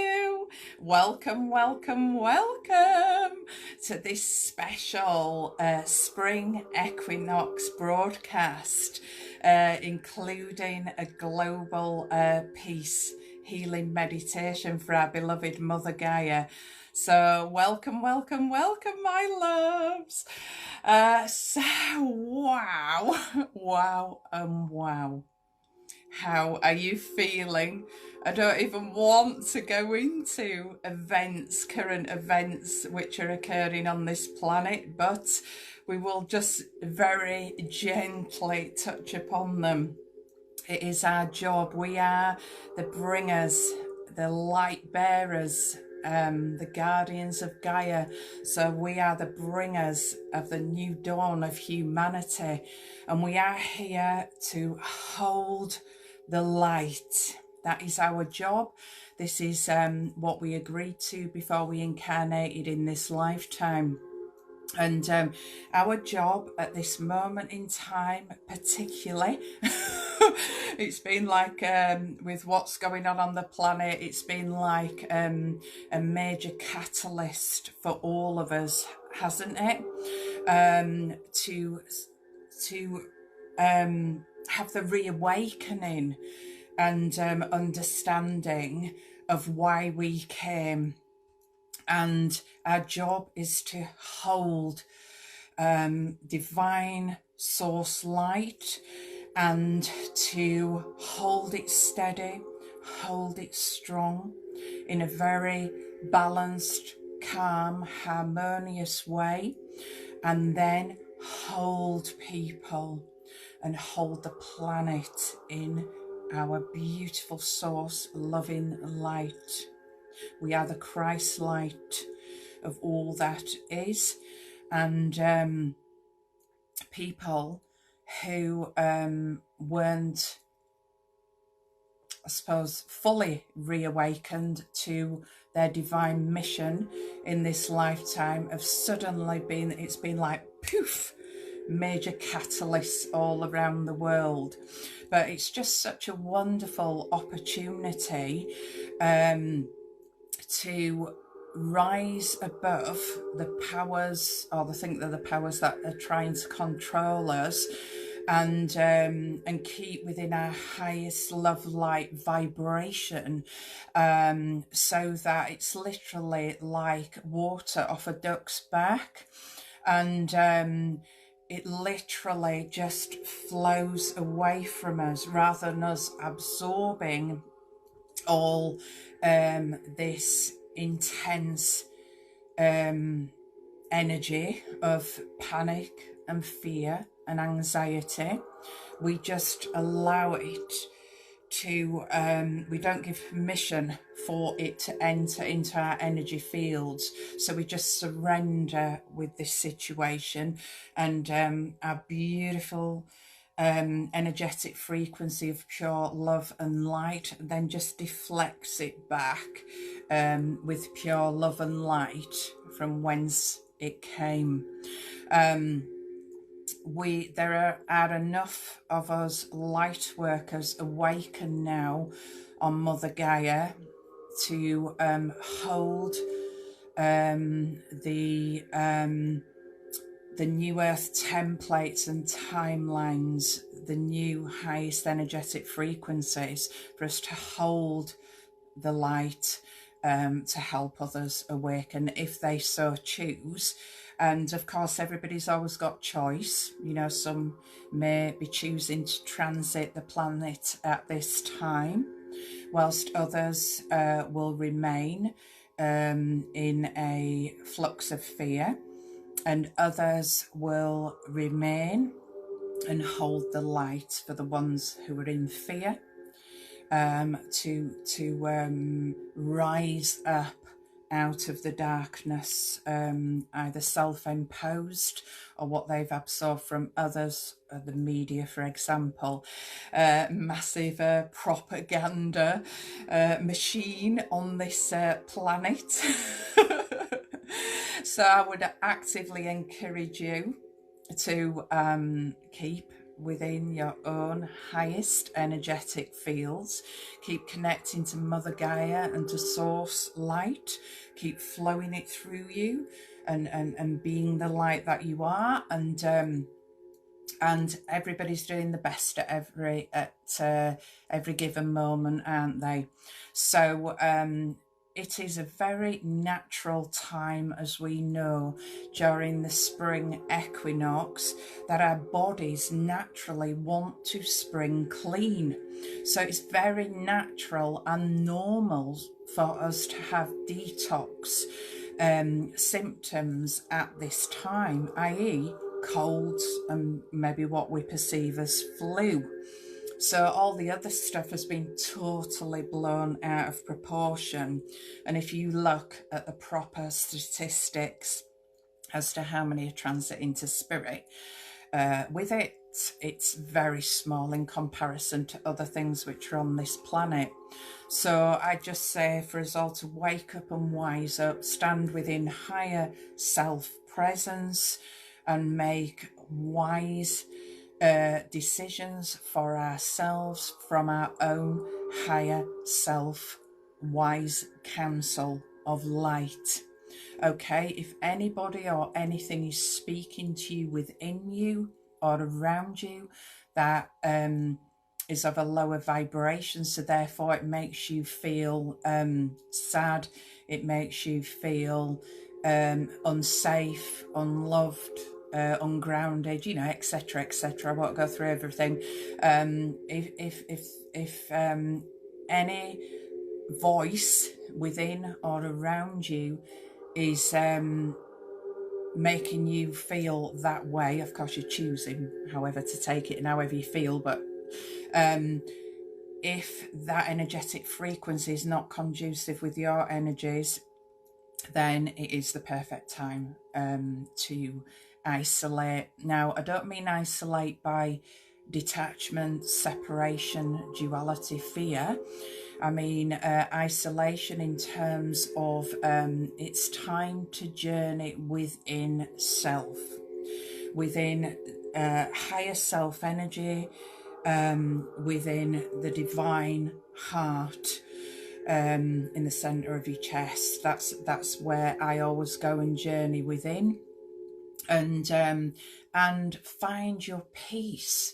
you. Welcome, welcome, welcome to this special spring equinox broadcast, including a global peace healing meditation for our beloved Mother Gaia. So welcome, welcome, welcome, my loves. Wow. How are you feeling? I don't even want to go into current events which are occurring on this planet, but we will just very gently touch upon them. It is our job. We are the bringers, the light bearers, the guardians of Gaia. So we are the bringers of the new dawn of humanity, and we are here to hold the light. That is our job. This is what we agreed to before we incarnated in this lifetime. And our job at this moment in time, particularly, it's been like with what's going on the planet, it's been like a major catalyst for all of us, hasn't it? To have the reawakening and understanding of why we came. And our job is to hold divine source light and to hold it steady, hold it strong in a very balanced, calm, harmonious way, and then hold people and hold the planet in our beautiful source loving light. We are the Christ light of all that is, and people who weren't, I suppose, fully reawakened to their divine mission in this lifetime have suddenly been, it's been like poof, major catalysts all around the world. But it's just such a wonderful opportunity to rise above the powers, or the powers that are trying to control us, and keep within our highest love light vibration, so that it's literally like water off a duck's back, and it literally just flows away from us rather than us absorbing all this intense energy of panic and fear and anxiety. We just allow it to, we don't give permission for it to enter into our energy fields. So we just surrender with this situation, and our beautiful energetic frequency of pure love and light then just deflects it back with pure love and light from whence it came. There are enough of us light workers awakened now on Mother Gaia to hold the new earth templates and timelines, the new highest energetic frequencies, for us to hold the light, to help others awaken if they so choose. And of course, everybody's always got choice. You know, some may be choosing to transit the planet at this time, whilst others will remain in a flux of fear, and others will remain and hold the light for the ones who are in fear, to rise up out of the darkness, either self-imposed or what they've absorbed from others, the media, for example, massive propaganda machine on this planet. So I would actively encourage you to keep within your own highest energetic fields. Keep connecting to Mother Gaia and to Source Light. Keep flowing it through you and being the light that you are. And everybody's doing the best at every given moment, aren't they? So it is a very natural time, as we know, during the spring equinox, that our bodies naturally want to spring clean. So it's very natural and normal for us to have detox symptoms at this time, i.e. colds and maybe what we perceive as flu. So all the other stuff has been totally blown out of proportion. And if you look at the proper statistics as to how many are transiting to spirit, with it, it's very small in comparison to other things which are on this planet. So I just say for us all to wake up and wise up, stand within higher self-presence and make wise decisions for ourselves from our own higher self, wise counsel of light. Okay, if anybody or anything is speaking to you within you or around you that is of a lower vibration, so therefore it makes you feel sad, it makes you feel unsafe, unloved, ungrounded, you know, etc., etc. I won't go through everything. If any voice within or around you is making you feel that way, of course you're choosing however to take it and however you feel, but if that energetic frequency is not conducive with your energies, then it is the perfect time to isolate. Now, I don't mean isolate by detachment, separation, duality, fear. I mean isolation in terms of it's time to journey within self, within higher self energy, within the divine heart, in the center of your chest. That's where I always go and journey within, and find your peace,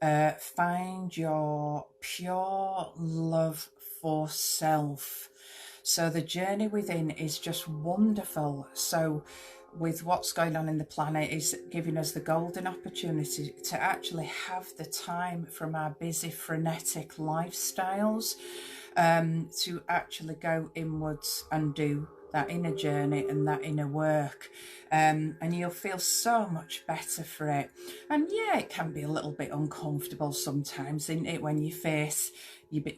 find your pure love for self. So the journey within is just wonderful. So with what's going on in the planet is giving us the golden opportunity to actually have the time from our busy frenetic lifestyles to actually go inwards and do that inner journey and that inner work, and you'll feel so much better for it. And yeah, it can be a little bit uncomfortable sometimes, isn't it, when you face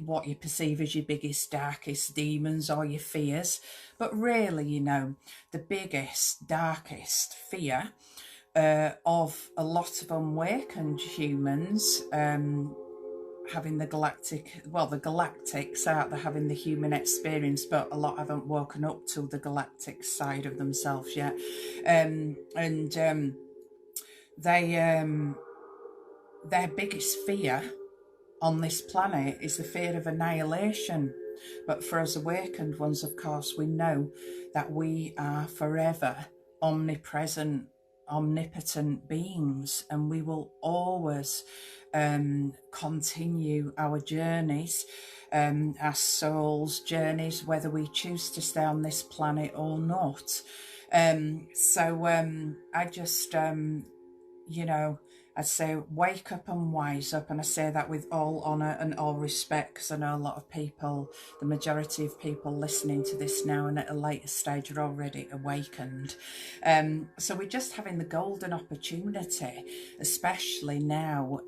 what you perceive as your biggest, darkest demons or your fears. But really, you know, the biggest, darkest fear of a lot of awakened humans, having the galactics out there having the human experience, but a lot haven't woken up to the galactic side of themselves yet. Their biggest fear on this planet is the fear of annihilation. But for us awakened ones, of course, we know that we are forever omnipresent, omnipotent beings, and we will always continue our journeys, our souls' journeys, whether we choose to stay on this planet or not. I just, you know, I'd say wake up and wise up, and I say that with all honour and all respect, because I know a lot of people, the majority of people listening to this now and at a later stage are already awakened. So we're just having the golden opportunity, especially now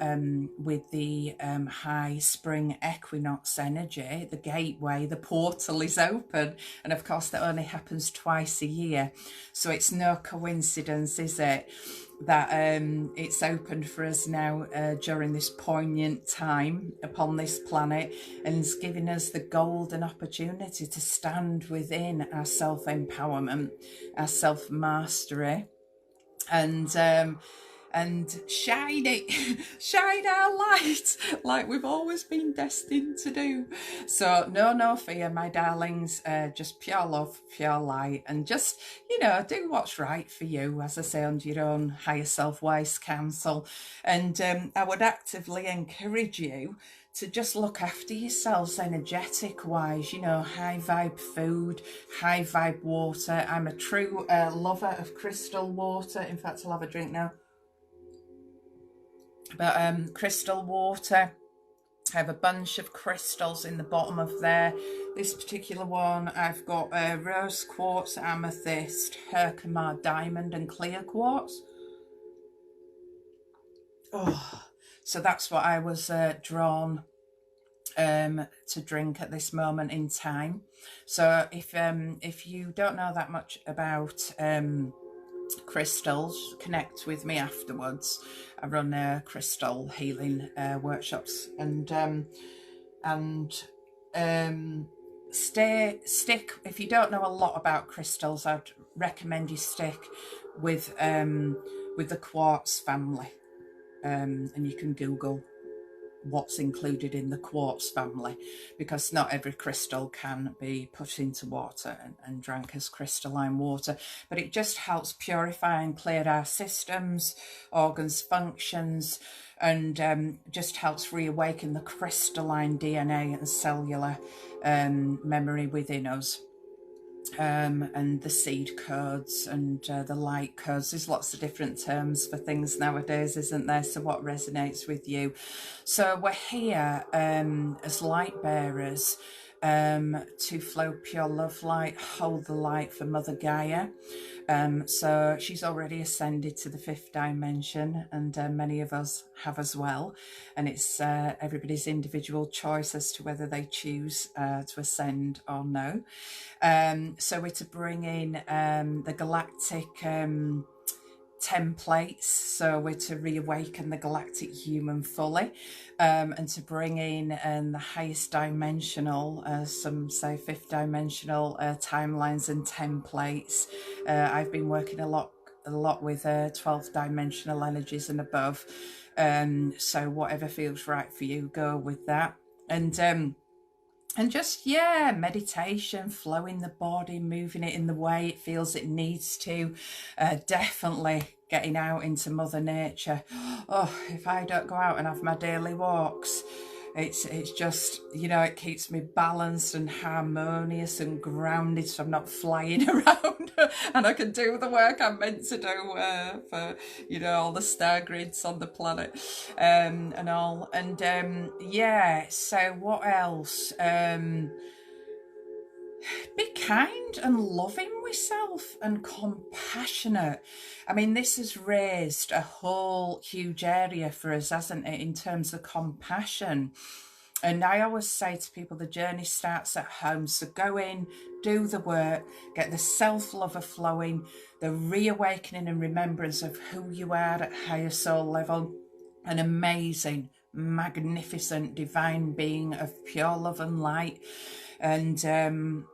with the high spring equinox energy, the gateway, the portal is open, and of course that only happens twice a year. So it's no coincidence, is it, that it's opened for us now during this poignant time upon this planet, and it's giving us the golden opportunity to stand within our self-empowerment, our self-mastery, and and shine it, shine our light like we've always been destined to do. So no fear, my darlings, just pure love, pure light, and just, you know, do what's right for you, as I say, under your own higher self-wise counsel. And I would actively encourage you to just look after yourselves energetic wise, you know, high vibe food, high vibe water. I'm a true lover of crystal water. In fact, I'll have a drink now. But crystal water, I have a bunch of crystals in the bottom of there. This particular one, I've got rose quartz, amethyst, Herkimer diamond and clear quartz. Oh, so that's what I was drawn to drink at this moment in time. So if you don't know that much about crystals, connect with me afterwards. I run crystal healing workshops, and stick, if you don't know a lot about crystals, I'd recommend you stick with the quartz family, and you can Google what's included in the quartz family, because not every crystal can be put into water and drank as crystalline water, but it just helps purify and clear our systems, organs, functions, and just helps reawaken the crystalline DNA and cellular memory within us. And the seed codes and the light codes. There's lots of different terms for things nowadays, isn't there? So what resonates with you? So we're here as light bearers to flow pure love light, hold the light for Mother Gaia. So she's already ascended to the 5th dimension, and many of us have as well. And it's everybody's individual choice as to whether they choose to ascend or no. So we're to bring in the galactic templates, so we're to reawaken the galactic human fully, and to bring in the highest dimensional, some say 5th dimensional timelines and templates. I've been working a lot with 12th dimensional energies and above, so whatever feels right for you, go with that. And just, yeah, meditation, flowing the body, moving it in the way it feels it needs to. Definitely getting out into Mother Nature. Oh, if I don't go out and have my daily walks, it's just, you know, it keeps me balanced and harmonious and grounded, so I'm not flying around and I can do the work I'm meant to do for, you know, all the star grids on the planet and all. And yeah, so what else? Be kind and loving with self and compassionate. I mean, this has raised a whole huge area for us, hasn't it, in terms of compassion. And I always say to people, the journey starts at home. So go in, do the work, get the self-love flowing, the reawakening and remembrance of who you are at higher soul level, an amazing, magnificent, divine being of pure love and light. And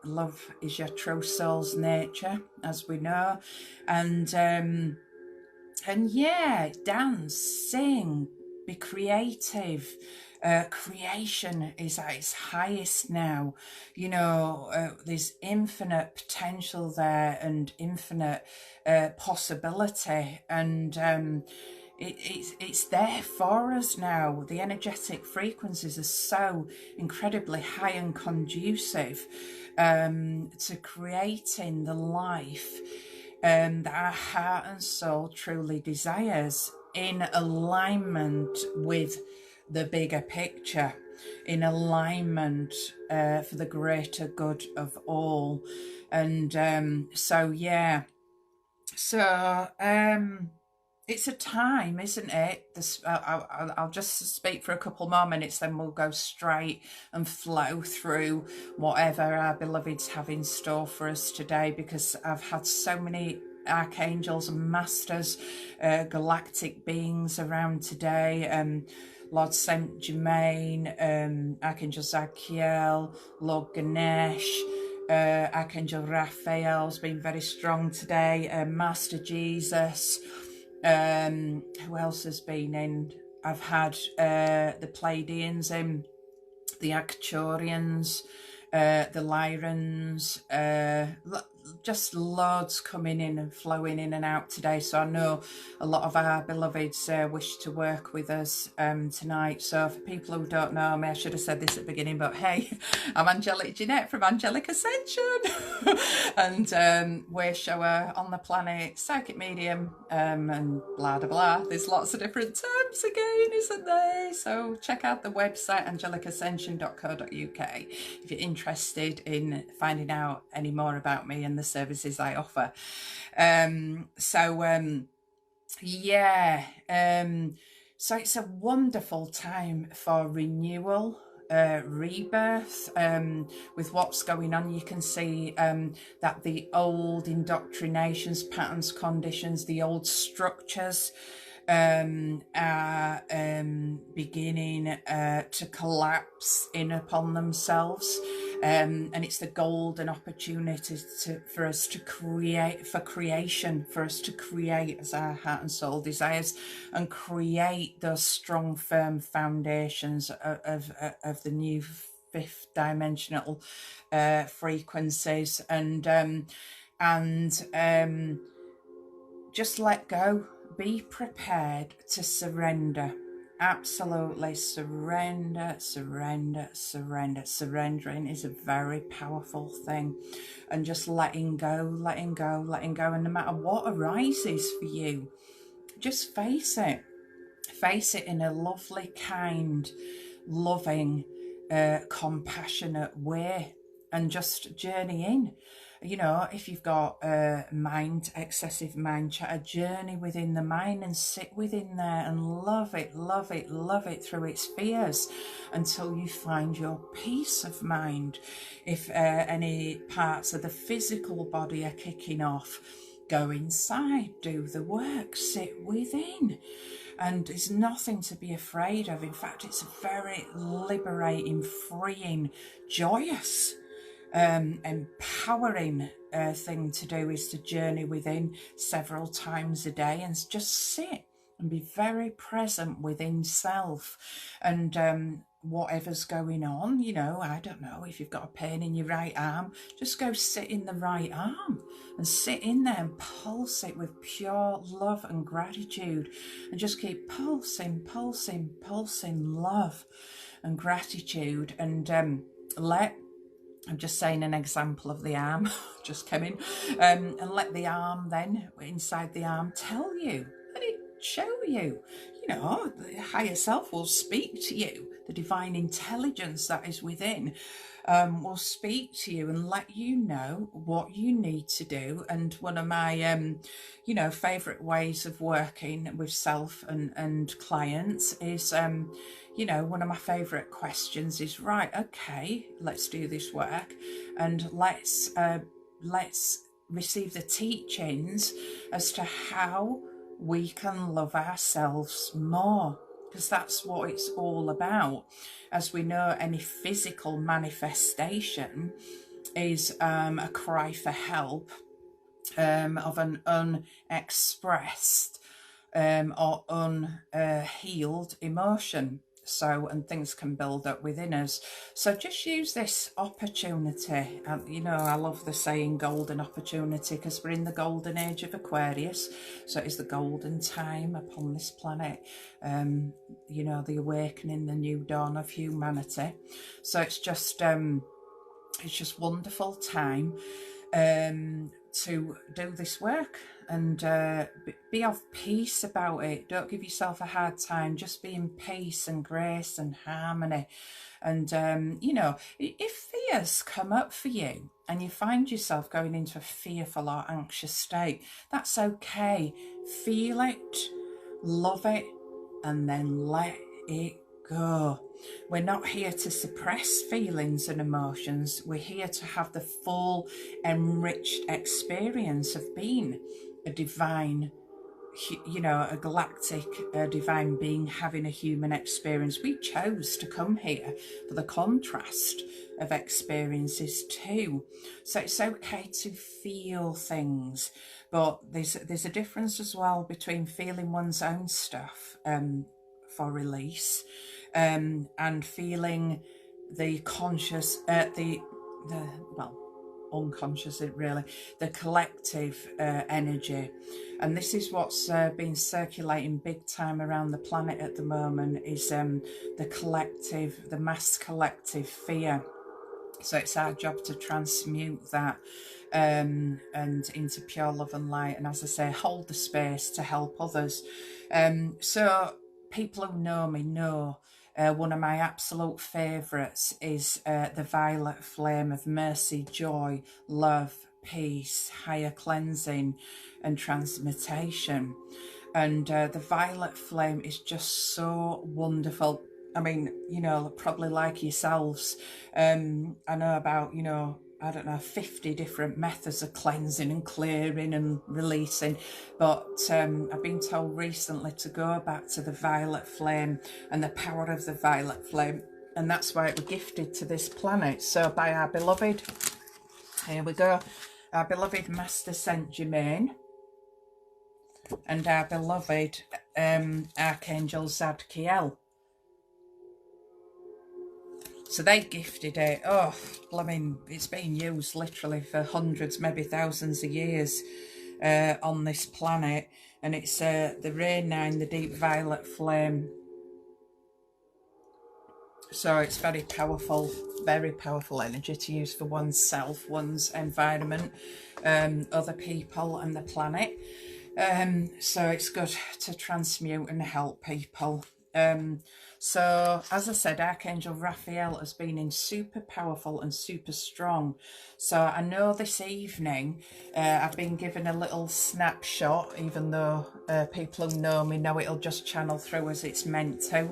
love is your true soul's nature, as we know. And yeah, dance, sing, be creative. Creation is at its highest now. You know, there's infinite potential there and infinite possibility, and it's there for us now. The energetic frequencies are so incredibly high and conducive to creating the life that our heart and soul truly desires, in alignment with the bigger picture, in alignment for the greater good of all. And so yeah, so it's a time, isn't it? I'll just speak for a couple more minutes, then we'll go straight and flow through whatever our beloveds have in store for us today, because I've had so many archangels and masters, galactic beings around today. Lord Saint Germain, Archangel Zadkiel, Lord Ganesh, Archangel Raphael's been very strong today, Master Jesus, Who else has been in? I've had the Pleiadians in, the Arcturians, the Lyrans, just loads coming in and flowing in and out today. So I know a lot of our beloveds wish to work with us tonight. So for people who don't know me, I should have said this at the beginning, but hey, I'm Angelic Jeanette from Angelic Ascension. And we're shower on the planet, psychic medium, and blah, blah, blah. There's lots of different terms again, isn't there? So check out the website, angelicascension.co.uk, if you're interested in finding out any more about me and the services I offer. Yeah, so it's a wonderful time for renewal, rebirth, with what's going on. You can see that the old indoctrinations, patterns, conditions, the old structures are beginning to collapse in upon themselves. And it's the golden opportunity for us to create, for us to create as our heart and soul desires, and create those strong, firm foundations of the new fifth dimensional frequencies, and just let go. Be prepared to surrender. Absolutely surrender, surrender, surrender. Surrendering is a very powerful thing. And just letting go, letting go, letting go. And no matter what arises for you, just face it. Face it in a lovely, kind, loving, compassionate way. And just journey in. You know, if you've got excessive mind chatter, journey within the mind and sit within there and love it, love it, love it through its fears until you find your peace of mind. If any parts of the physical body are kicking off, go inside, do the work, sit within. And there's nothing to be afraid of. In fact, it's a very liberating, freeing, joyous, empowering thing to do, is to journey within several times a day and just sit and be very present within self. And whatever's going on, you know, I don't know, if you've got a pain in your right arm, just go sit in the right arm and sit in there and pulse it with pure love and gratitude, and just keep pulsing, pulsing, pulsing love and gratitude. And I'm just saying an example of the arm, just came in, and let the arm then, inside the arm, tell you, let it show you, you know, the higher self will speak to you, the divine intelligence that is within will speak to you and let you know what you need to do. And one of my, you know, favourite ways of working with self and clients is, you know, one of my favourite questions is, right, okay, let's do this work, and let's receive the teachings as to how we can love ourselves more, because that's what it's all about. As we know, any physical manifestation is a cry for help of an unexpressed or unhealed emotion. So, and things can build up within us. So just use this opportunity. You know, I love the saying golden opportunity, because we're in the golden age of Aquarius. So it's the golden time upon this planet. You know, the awakening, the new dawn of humanity. So it's just wonderful time to do this work, and be of peace about it. Don't give yourself a hard time. Just be in peace and grace and harmony. And you know, if fears come up for you and you find yourself going into a fearful or anxious state, that's okay. Feel it, love it, and then let it go. We're not here to suppress feelings and emotions. We're here to have the full enriched experience of being a divine you know, a galactic divine being having a human experience. We chose to come here for the contrast of experiences too. So it's okay to feel things, but there's a difference as well between feeling one's own stuff for release and feeling the conscious, the well, unconscious, really, the collective energy. And this is what's been circulating big time around the planet at the moment, is the collective, the mass collective fear. So it's our job to transmute that and into pure love and light, and as I say, hold the space to help others. So people who know me know one of my absolute favourites is the violet flame of mercy, joy, love, peace, higher cleansing and transmutation. And the violet flame is just so wonderful. I mean, you know, probably like yourselves, I know about, you know, I don't know, 50 different methods of cleansing and clearing and releasing, but I've been told recently to go back to the violet flame and the power of the violet flame, and that's why it was gifted to this planet. So by our beloved, here we go, our beloved Master Saint Germain and our beloved Archangel Zadkiel. So they gifted it. Oh, I mean, it's been used literally for hundreds, maybe thousands of years on this planet. And it's the Ray 9, the deep violet flame. So it's very powerful energy to use for oneself, one's environment, other people and the planet. So it's good to transmute and help people. So as I said, Archangel Raphael has been in super powerful and super strong. So I know this evening I've been given a little snapshot, even though people who know me know it'll just channel through as it's meant to,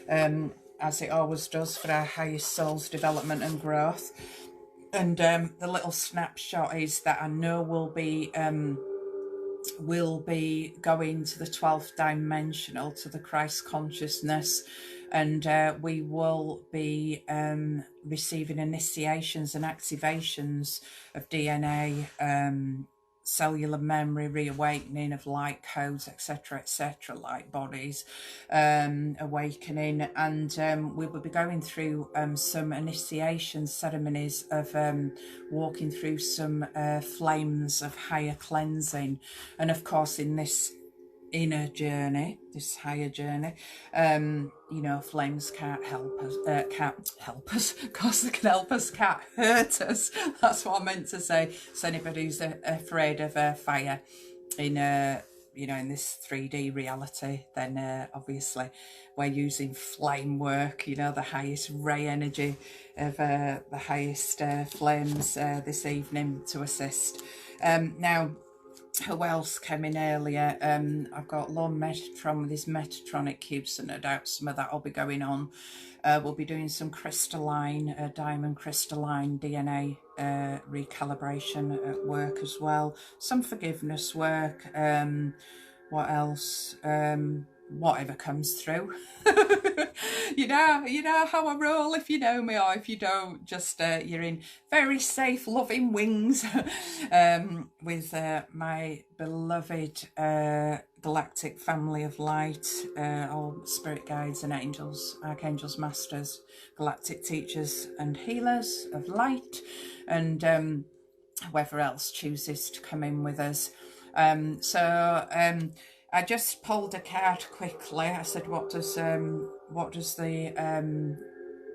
as it always does for our highest soul's development and growth. And the little snapshot is that I know we'll be going to the 12th dimensional, to the Christ consciousness, and we will be receiving initiations and activations of DNA, cellular memory, reawakening of light codes, etc., light bodies, awakening, and we will be going through some initiation ceremonies of walking through some flames of higher cleansing. And of course, in this inner journey, this higher journey, you know, flames can't help us, of course they can help us, can't hurt us. That's what I meant to say. So anybody who's afraid of fire in you know, in this 3D reality, then obviously we're using flame work, you know, the highest ray energy of the highest flames this evening to assist. Now, who else came in earlier? I've got Lord Metatron with his Metatronic cubes, and no doubt some of that will be going on. We'll be doing some crystalline, diamond crystalline DNA recalibration at work as well. Some forgiveness work. What else? Whatever comes through. you know how I roll. If you know me, or if you don't, just you're in very safe, loving wings with my beloved galactic family of light, all spirit guides and angels, archangels, masters, galactic teachers and healers of light, and whoever else chooses to come in with us. I just pulled a card quickly. I said, what does the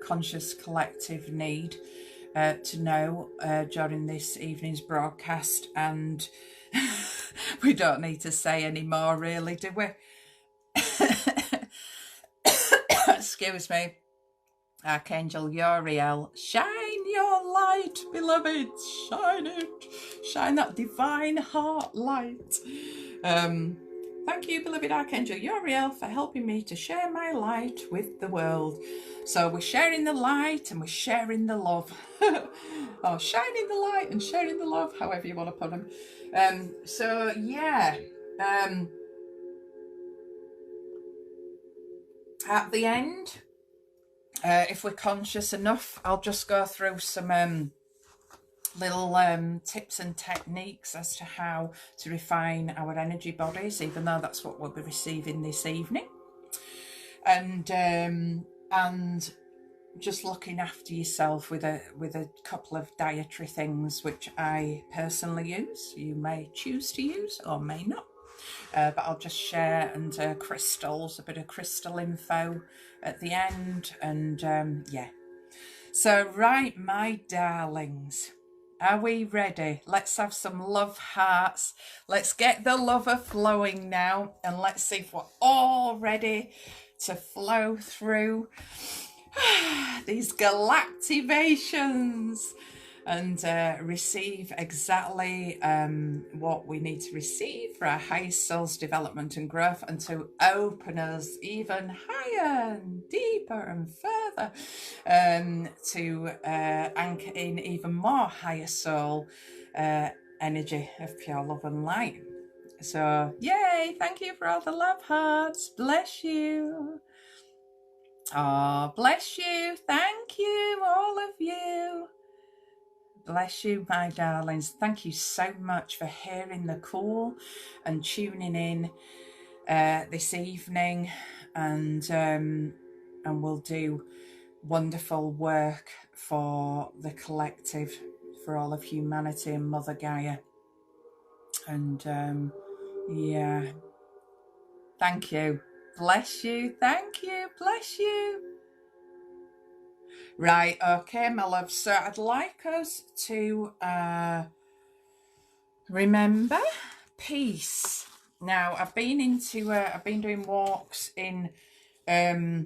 conscious collective need to know during this evening's broadcast? And we don't need to say any more, really, do we? Excuse me. Archangel Uriel, shine your light, beloved. Shine it. Shine that divine heart light. Thank you, beloved Archangel Uriel, for helping me to share my light with the world. So we're sharing the light and we're sharing the love. Or shining the light and sharing the love, however you want to put them. So yeah, At the end, if we're conscious enough, I'll just go through some little tips and techniques as to how to refine our energy bodies, even though that's what we'll be receiving this evening. And just looking after yourself with a couple of dietary things which I personally use. You may choose to use or may not, but I'll just share, and crystals, a bit of crystal info at the end. And yeah, so right, my darlings, are we ready? Let's have some love hearts. Let's get the lover flowing now, and let's see if we're all ready to flow through these galactivations and receive exactly what we need to receive for our highest soul's development and growth, and to open us even higher and deeper and further, to anchor in even more higher soul energy of pure love and light. So yay, thank you for all the love hearts. Bless you. Oh, bless you. Thank you, all of you. Bless you, my darlings. Thank you so much for hearing the call and tuning in this evening. And we'll do wonderful work for the collective, for all of humanity and Mother Gaia. And yeah, thank you. Bless you. Thank you. Bless you. Right, okay, my love. So I'd like us to remember peace. Now, I've been doing walks in the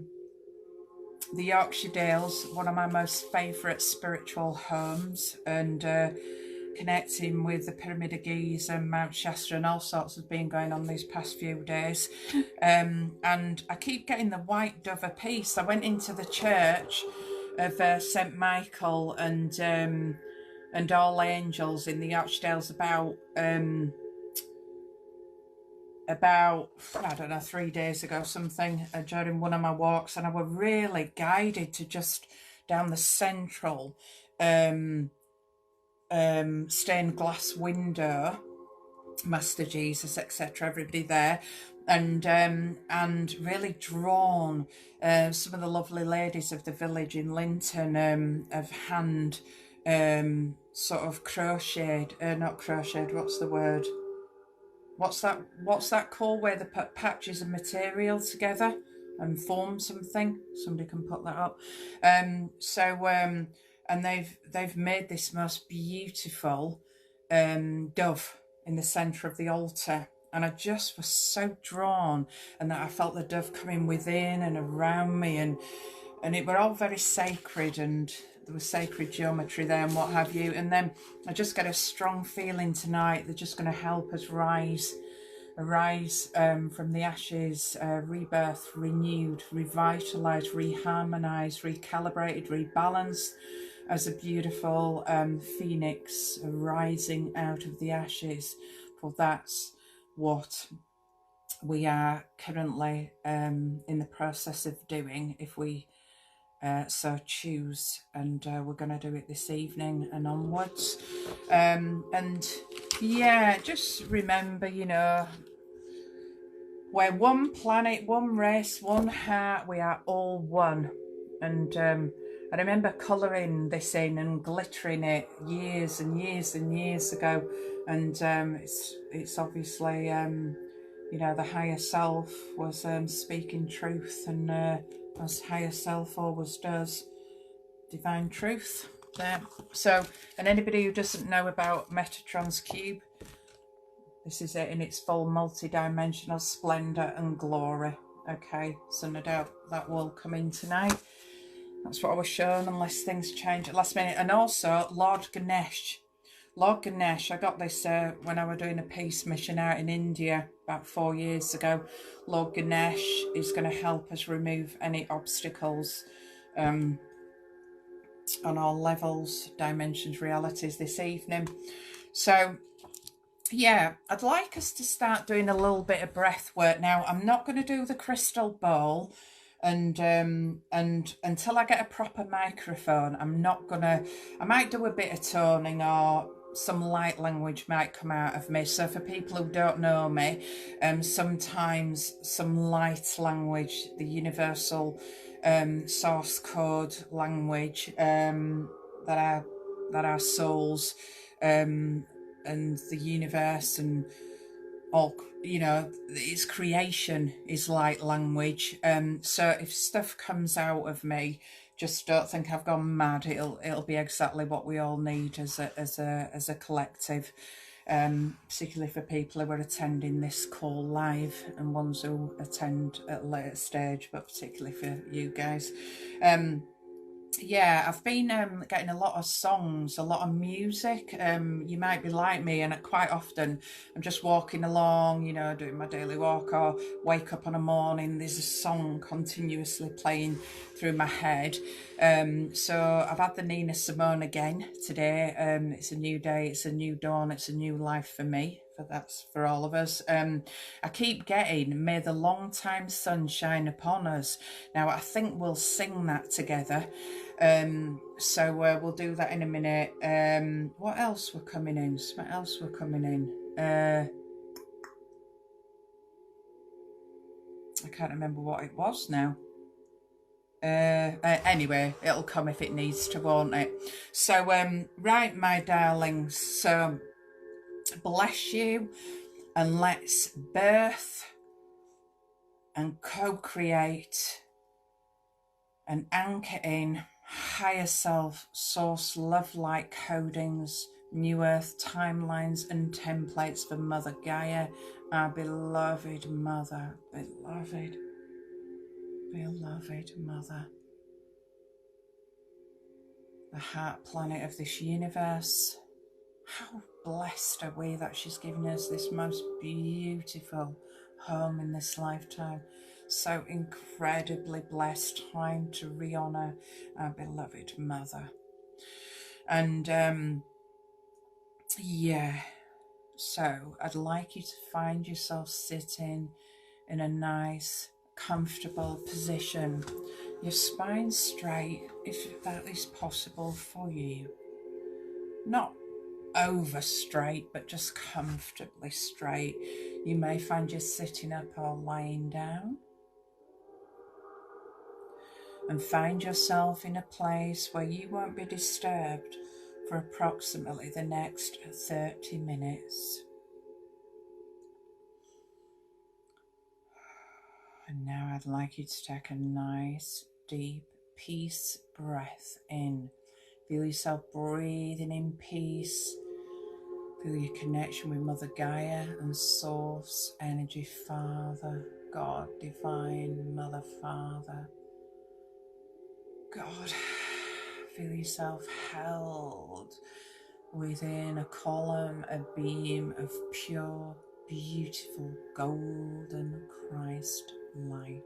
Yorkshire Dales, one of my most favourite spiritual homes, and connecting with the Pyramid of Giza and Mount Shasta, and all sorts have been going on these past few days. And I keep getting the white dove of peace. I went into the church of St Michael and All Angels in the Yorkshire Dales about I don't know, 3 days ago something, during one of my walks, and I were really guided to just down the central stained glass window, Master Jesus, etc., everybody there, and really drawn. Some of the lovely ladies of the village in Linton have hand sort of crocheted, not crocheted, what's the word? What's that called, where they put patches of material together and form something? Somebody can put that up. And they've made this most beautiful dove in the centre of the altar, and I just was so drawn, and that I felt the dove coming within and around me, and it were all very sacred, and there was sacred geometry there and what have you. And then I just get a strong feeling tonight they're just going to help us arise from the ashes, rebirth, renewed, revitalised, reharmonised, recalibrated, rebalanced, as a beautiful phoenix rising out of the ashes. For that's what we are currently in the process of doing, if we so choose, and we're going to do it this evening and onwards. And yeah, just remember, you know, we're one planet, one race, one heart. We are all one. And I remember colouring this in and glittering it years and years and years ago. And it's obviously, you know, the higher self was speaking truth, and as higher self always does, divine truth there. So, and anybody who doesn't know about Metatron's cube, this is it in its full multi-dimensional splendour and glory. Okay, so no doubt that will come in tonight. That's what I was shown, unless things change at last minute. And also Lord Ganesh, I got this when I was doing a peace mission out in India about 4 years ago. Lord Ganesh is going to help us remove any obstacles on all levels, dimensions, realities this evening. So yeah, I'd like us to start doing a little bit of breath work now. I'm not going to do the crystal bowl and until I get a proper microphone, I'm not gonna, I might do a bit of toning, or some light language might come out of me. So for people who don't know me, sometimes some light language, the universal source code language, that our souls and the universe and all, you know, its creation is light language. So if stuff comes out of me, just don't think I've gone mad. It'll be exactly what we all need as a collective. Particularly for people who are attending this call live, and ones who attend at a later stage, but particularly for you guys. Yeah, I've been getting a lot of songs, a lot of music. You might be like me, and quite often I'm just walking along, you know, doing my daily walk, or wake up on a morning, there's a song continuously playing through my head. So I've had the Nina Simone again today. It's a new day, it's a new dawn, it's a new life for me. That's for all of us. I keep getting "May the long time sun shine upon us." Now I think we'll sing that together. So we'll do that in a minute. What else were coming in? What else were coming in? I can't remember what it was now. Anyway, it'll come if it needs to, won't it? So right, my darlings, so bless you, and let's birth and co-create and anchor in higher self, source, love light codings, new earth timelines and templates for Mother Gaia, our beloved mother, beloved mother, the heart planet of this universe. How blessed are we that she's given us this most beautiful home in this lifetime. So incredibly blessed. Time to re-honor our beloved mother. And yeah, so I'd like you to find yourself sitting in a nice, comfortable position. Your spine straight, if that is possible for you. Not over straight, but just comfortably straight. You may find you sitting up or lying down. And find yourself in a place where you won't be disturbed for approximately the next 30 minutes. And now I'd like you to take a nice, deep, peace breath in. Feel yourself breathing in peace. Feel your connection with Mother Gaia and Source, Energy, Father, God, Divine, Mother, Father. God, feel yourself held within a column, a beam of pure, beautiful, golden Christ light,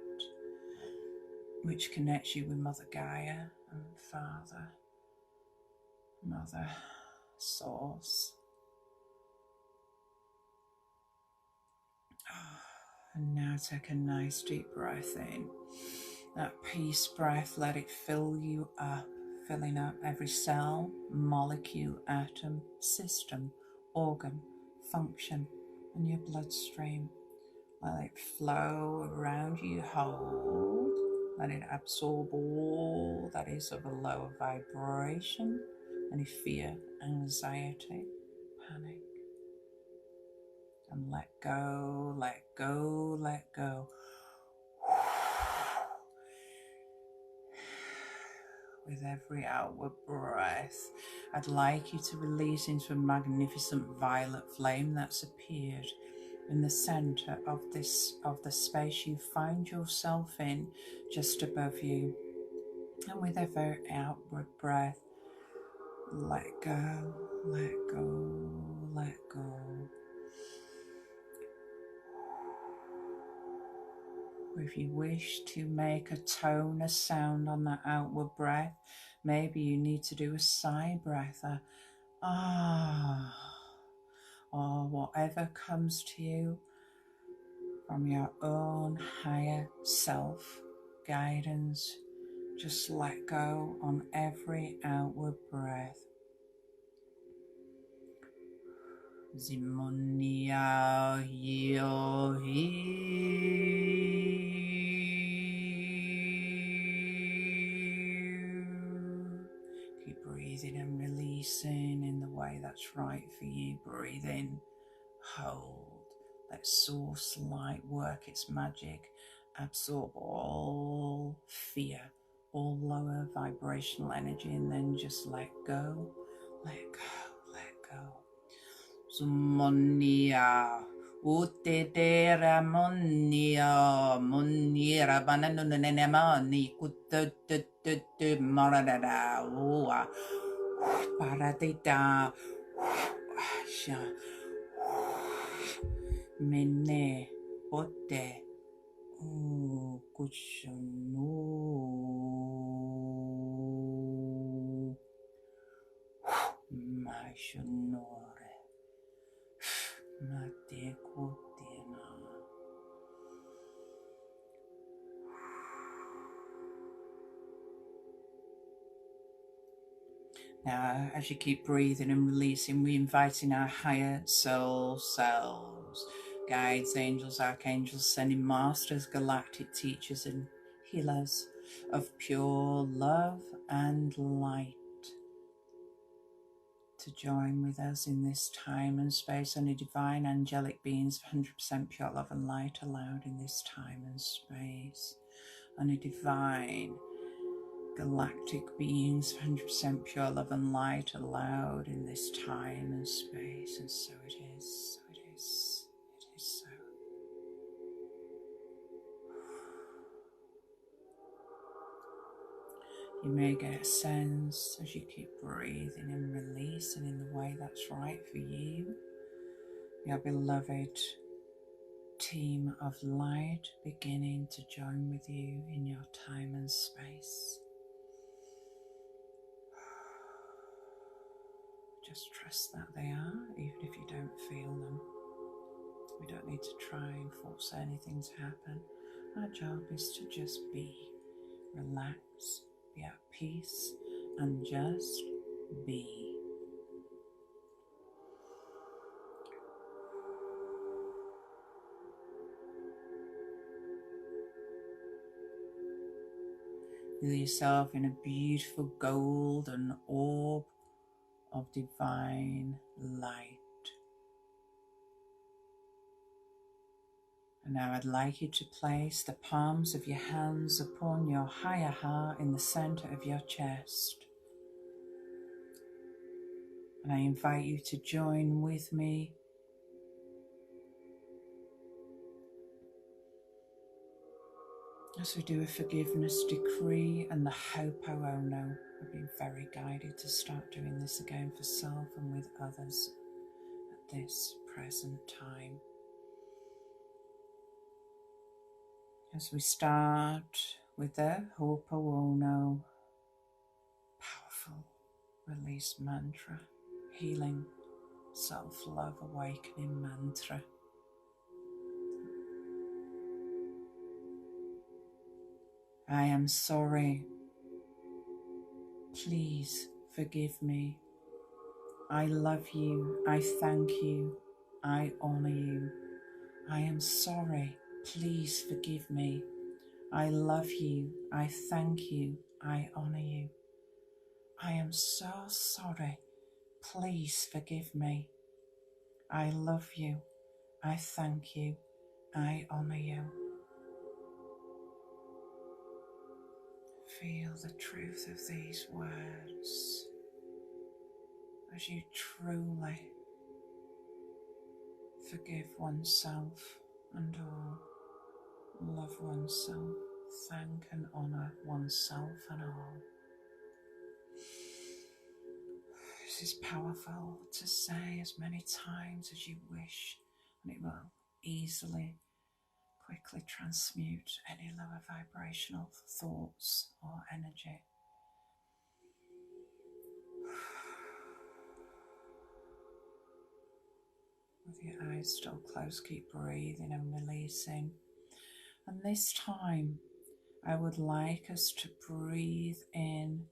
which connects you with Mother Gaia and Father, Mother, Source. And now take a nice deep breath in. That peace breath, let it fill you up, filling up every cell, molecule, atom, system, organ, function, and your bloodstream. Let it flow around you, hold. Let it absorb all that is of a lower vibration, any fear, anxiety, panic. And let go, let go, let go. With every outward breath, I'd like you to release into a magnificent violet flame that's appeared in the center of the space you find yourself in, just above you. And with every outward breath, let go, let go, let go. If you wish to make a tone, a sound on that outward breath, maybe you need to do a sigh breath, a ah, or whatever comes to you from your own higher self guidance. Just let go on every outward breath. Zimonia yohi. Keep breathing and releasing in the way that's right for you. Breathe in, hold. Let source light work its magic. Absorb all fear, all lower vibrational energy, and then just let go, let go, let go. Summonia, utedera monia, monira bananunenamani, kututututu maradada, ua, paradita, sha, mene, bote, kushunu, mashunore. Now, as you keep breathing and releasing, we invite in our higher soul selves, guides, angels, archangels, sending masters, galactic teachers and healers of pure love and light to join with us in this time and space. Only divine angelic beings of 100% pure love and light allowed in this time and space. Only divine galactic beings of 100% pure love and light allowed in this time and space. And so it is, so it is, it is so. You may get a sense as you keep breathing and releasing in the way that's right for you. Your beloved team of light beginning to join with you in your time and space. Just trust that they are, even if you don't feel them. We don't need to try and force anything to happen. Our job is to just be, relax, be at peace, and just be. Feel yourself in a beautiful golden orb of divine light. And now I'd like you to place the palms of your hands upon your higher heart in the center of your chest. And I invite you to join with me as we do a forgiveness decree and the Ho'oponopono. I've been very guided to start doing this again for self and with others at this present time. As we start with the Ho'oponopono, powerful release mantra, healing, self-love, awakening mantra. I am sorry. Please forgive me. I love you. I thank you. I honor you. I am sorry. Please forgive me. I love you. I thank you. I honor you. I am so sorry. Please forgive me. I love you. I thank you. I honor you. Feel the truth of these words as you truly forgive oneself and all, love oneself, thank and honor oneself and all. This is powerful to say as many times as you wish, and it will easily, quickly transmute any lower vibrational thoughts or energy. With your eyes still closed, keep breathing and releasing. And this time, I would like us to breathe in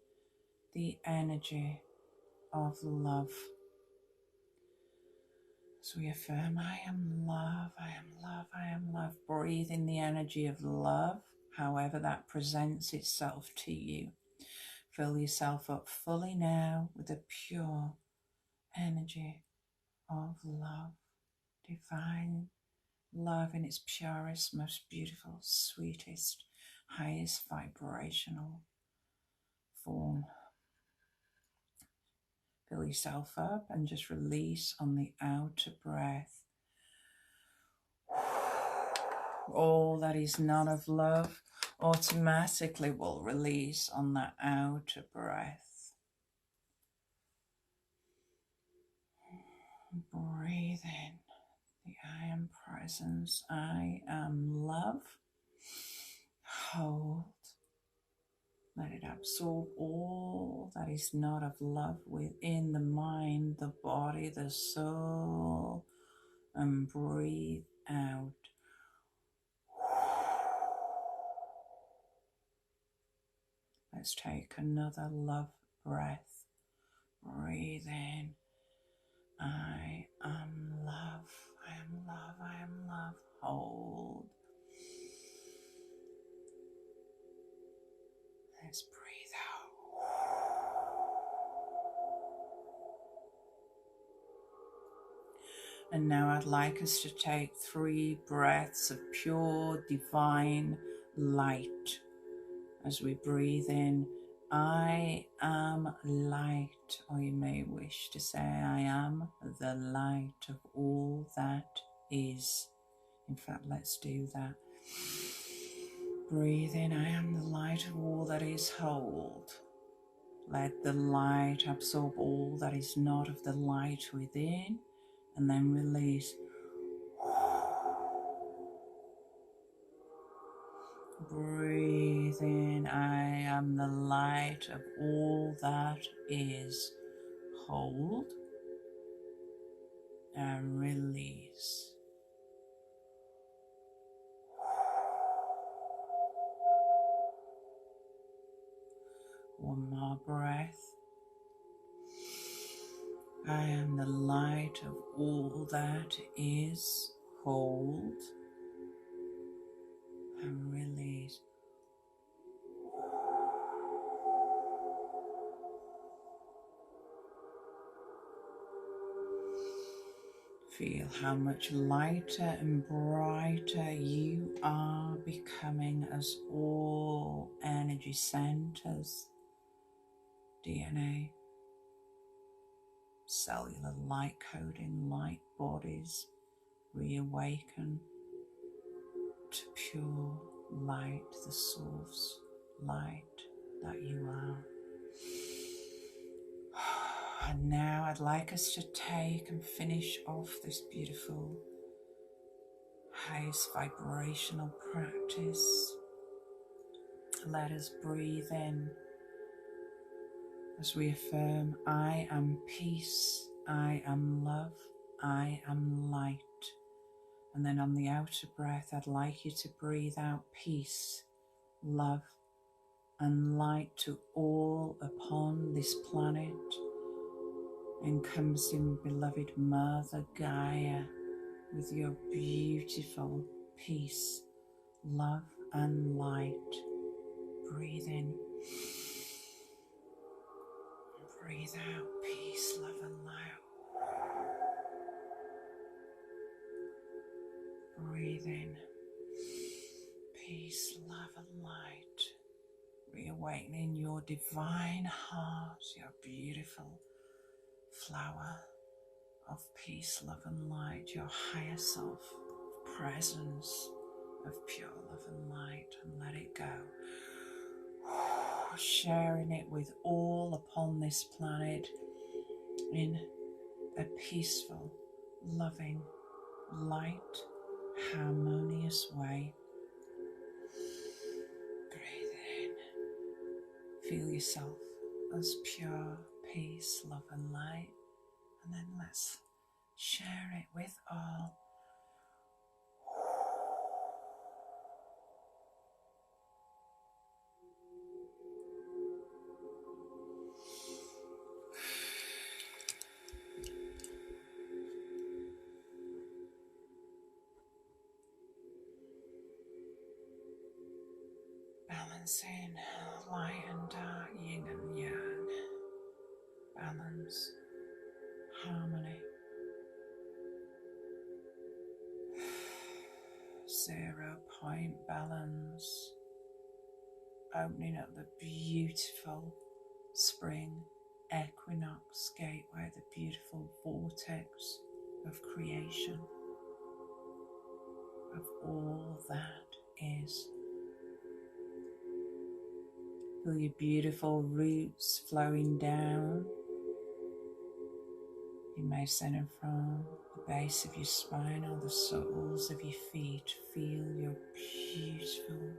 the energy of love. So we affirm, I am love, I am love, I am love. Breathe in the energy of love, however that presents itself to you. Fill yourself up fully now with a pure energy of love, divine love in its purest, most beautiful, sweetest, highest vibrational form. Fill yourself up and just release on the outer breath all that is not of love. Automatically will release on that outer breath. Breathe in the I am presence, I am love. Hold. Let it absorb all that is not of love within the mind, the body, the soul, and breathe out. Let's take another love breath. Breathe in. I am love. I am love. I am love. Hold. Let's breathe out. And now I'd like us to take 3 breaths of pure divine light. As we breathe in, I am light, or you may wish to say, I am the light of all that is. In fact, let's do that. Breathe in, I am the light of all that is. Hold. Let the light absorb all that is not of the light within, and then release. Breathe in, I am the light of all that is. Hold and release. One more breath. I am the light of all that is. Hold and release. Feel how much lighter and brighter you are becoming as all energy centers, DNA, cellular light coding, light bodies reawaken to pure light, the source light that you are. And now I'd like us to take and finish off this beautiful, highest vibrational practice. Let us breathe in as we affirm, I am peace, I am love, I am light. And then on the outer breath, I'd like you to breathe out peace, love, and light to all upon this planet, encompassing beloved Mother Gaia with your beautiful peace, love, and light. Breathe in. Breathe out peace, love, and light. Breathe in peace, love, and light. Reawakening your divine heart, your beautiful flower of peace, love, and light, your higher self, presence of pure love and light, and let it go. Sharing it with all upon this planet in a peaceful, loving, light, harmonious way. Breathe in. Feel yourself as pure peace, love, and light. And then let's share it with all. Balancing light and dark, yin and yang, balance, harmony, 0 point balance, opening up the beautiful spring Equinox Gateway, the beautiful vortex of creation, of all that is. Feel your beautiful roots flowing down. You may send them from the base of your spine or the soles of your feet. Feel your beautiful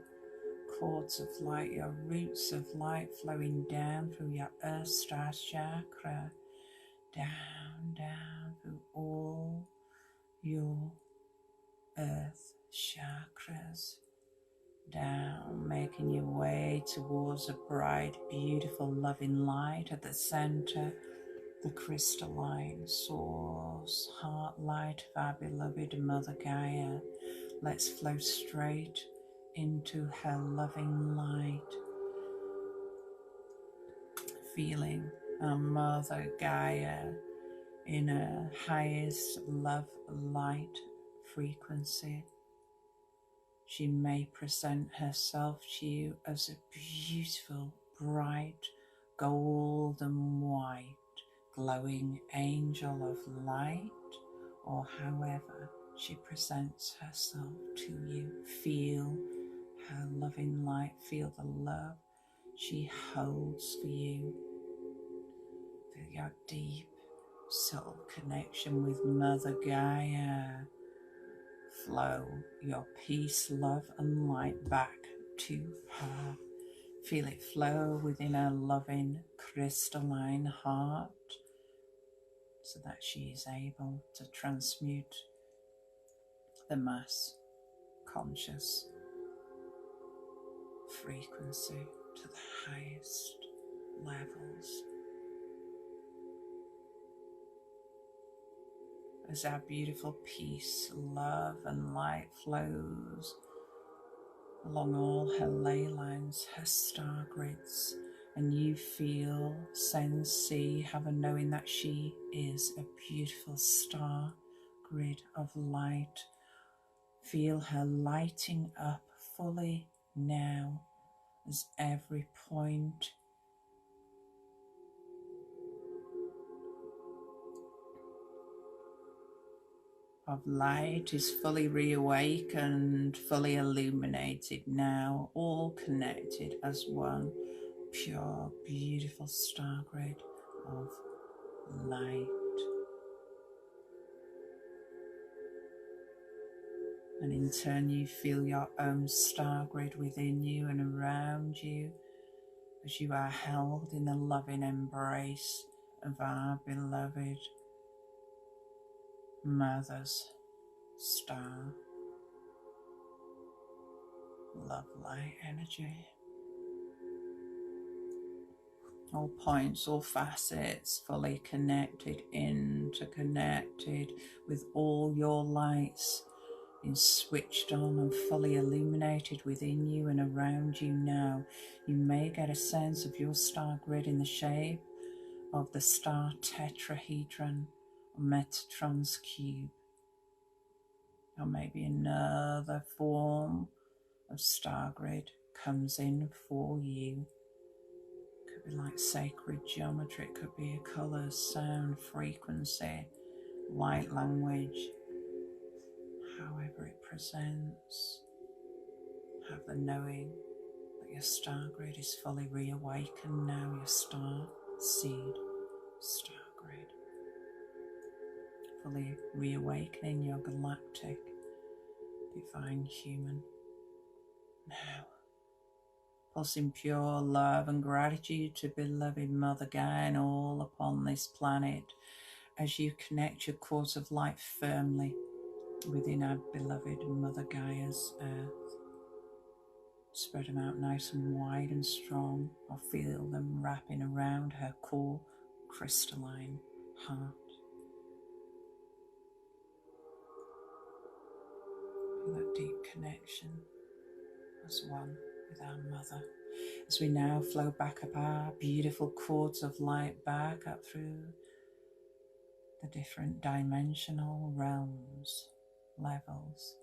cords of light, your roots of light flowing down through your earth star chakra, down through all your earth chakras, down, making your way towards a bright, beautiful, loving light at the center, the crystalline source, heart light of our beloved Mother Gaia. Let's flow straight into her loving light, feeling our Mother Gaia in her highest love light frequency. She may present herself to you as a beautiful, bright, golden white, glowing angel of light, or however she presents herself to you. Feel her loving light, feel the love she holds for you. Feel your deep soul connection with Mother Gaia. Flow your peace, love and light back to her. Feel it flow within her loving crystalline heart so that she is able to transmute the mass conscious frequency to the highest levels. As our beautiful peace, love and light flows along all her ley lines, her star grids, and you feel, sense, see, have a knowing that she is a beautiful star grid of light. Feel her lighting up fully now as every point of light is fully reawakened, fully illuminated now, all connected as one pure, beautiful star grid of light. And in turn you feel your own star grid within you and around you as you are held in the loving embrace of our beloved Mother's star love light energy. All points, all facets fully connected, interconnected with all your lights being switched on and fully illuminated within you and around you now. You may get a sense of your star grid in the shape of the star tetrahedron or Metatron's cube, or maybe another form of star grid comes in for you. Could be like sacred geometry, it could be a colour, sound, frequency, light language, however it presents. Have the knowing that your star grid is fully reawakened now, your star seed star grid. Fully reawakening your galactic divine human now. Pulsing pure love and gratitude to beloved Mother Gaia and all upon this planet as you connect your cords of light firmly within our beloved Mother Gaia's earth. Spread them out nice and wide and strong, or feel them wrapping around her core crystalline heart. Feel that deep connection as one with our Mother As we now flow back up our beautiful cords of light back up through the different dimensional realms, levels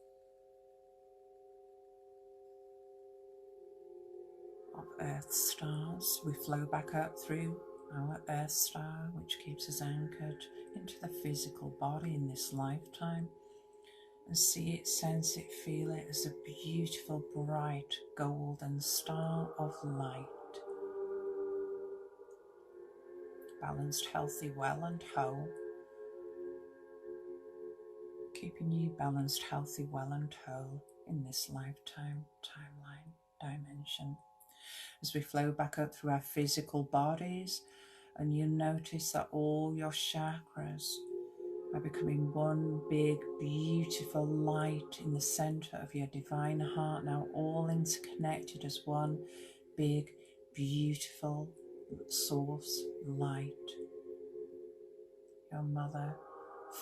of Earth stars. We flow back up through our Earth star, which keeps us anchored into the physical body in this lifetime, and see it, sense it, feel it as a beautiful, bright, golden star of light. Balanced, healthy, well and whole. Keeping you balanced, healthy, well and whole in this lifetime, timeline, dimension. As we flow back up through our physical bodies, and you notice that all your chakras are becoming one big, beautiful light in the center of your divine heart, now all interconnected as one big, beautiful source light. Your mother,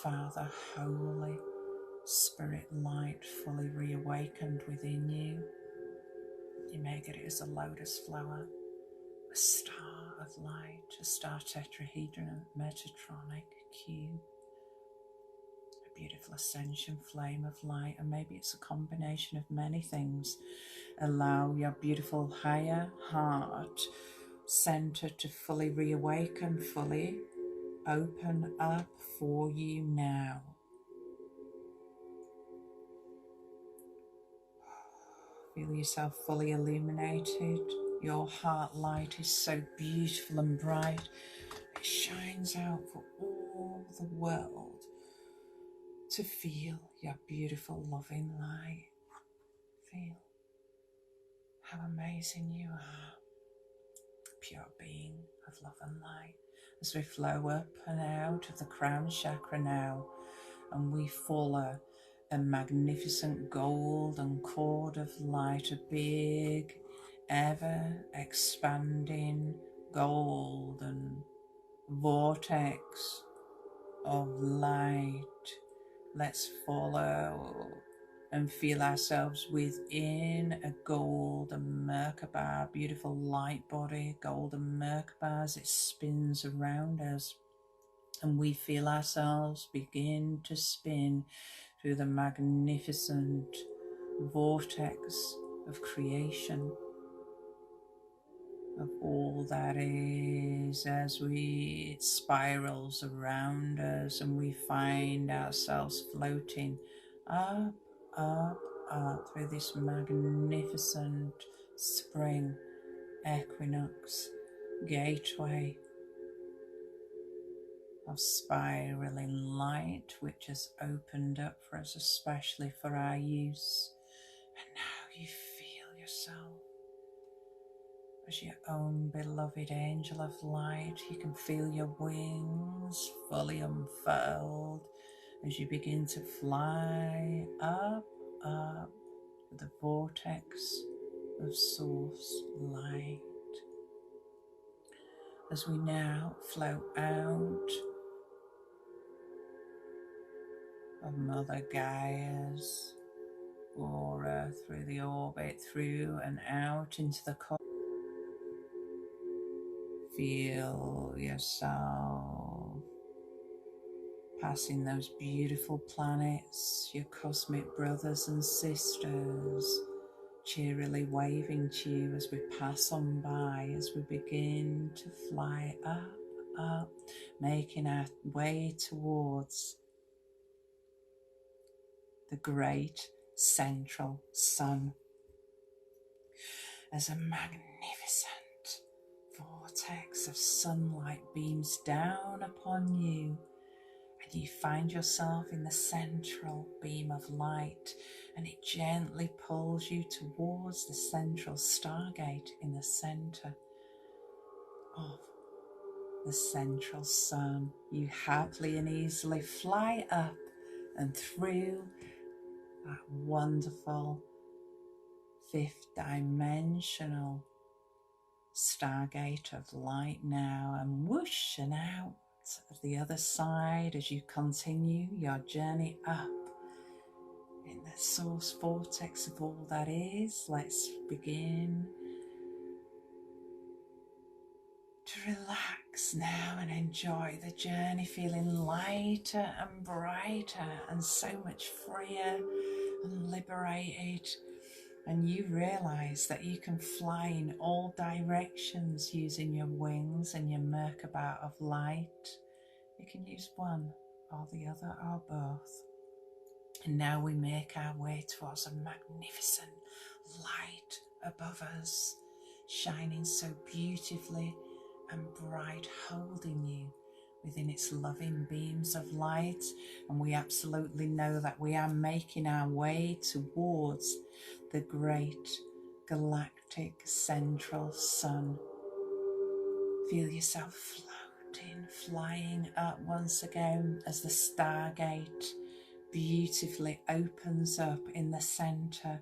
Father, Holy Spirit light fully reawakened within you. You may get it as a lotus flower, a star of light, a star tetrahedron, metatronic cube, a beautiful ascension flame of light, and maybe it's a combination of many things. Allow your beautiful higher heart center to fully reawaken, fully open up for you now. Feel yourself fully illuminated. Your heart light is so beautiful and bright. It shines out for all the world to feel your beautiful, loving light. Feel how amazing you are. Pure being of love and light. As we flow up and out of the crown chakra now, and we follow a magnificent golden cord of light, a big, ever expanding golden vortex of light. Let's follow and feel ourselves within a golden Merkaba, beautiful light body, golden Merkaba as it spins around us. And we feel ourselves begin to spin through the magnificent vortex of creation, of all that is, as it spirals around us, and we find ourselves floating up, up, up through this magnificent spring equinox gateway of spiraling light, which has opened up for us, especially for our use. And now you feel yourself as your own beloved angel of light. You can feel your wings fully unfurled as you begin to fly up, up with the vortex of source light. As we now flow out of Mother Gaia's aura, through the orbit, through and out into the cosmos. Feel yourself passing those beautiful planets, your cosmic brothers and sisters, cheerily waving to you as we pass on by, as we begin to fly up, up, making our way towards the great central sun, as a magnificent vortex of sunlight beams down upon you, and you find yourself in the central beam of light, and it gently pulls you towards the central stargate in the center of the central sun. You happily and easily fly up and through that wonderful fifth dimensional stargate of light now, and whoosh and out of the other side as you continue your journey up in the source vortex of all that is. Let's begin to relax now and enjoy the journey, feeling lighter and brighter and so much freer and liberated. And you realize that you can fly in all directions using your wings and your Merkaba of light. You can use one or the other or both. And now we make our way towards a magnificent light above us, shining so beautifully and bright, holding you within its loving beams of light. And we absolutely know that we are making our way towards the great galactic central sun. Feel yourself floating, flying up once again as the Stargate beautifully opens up in the center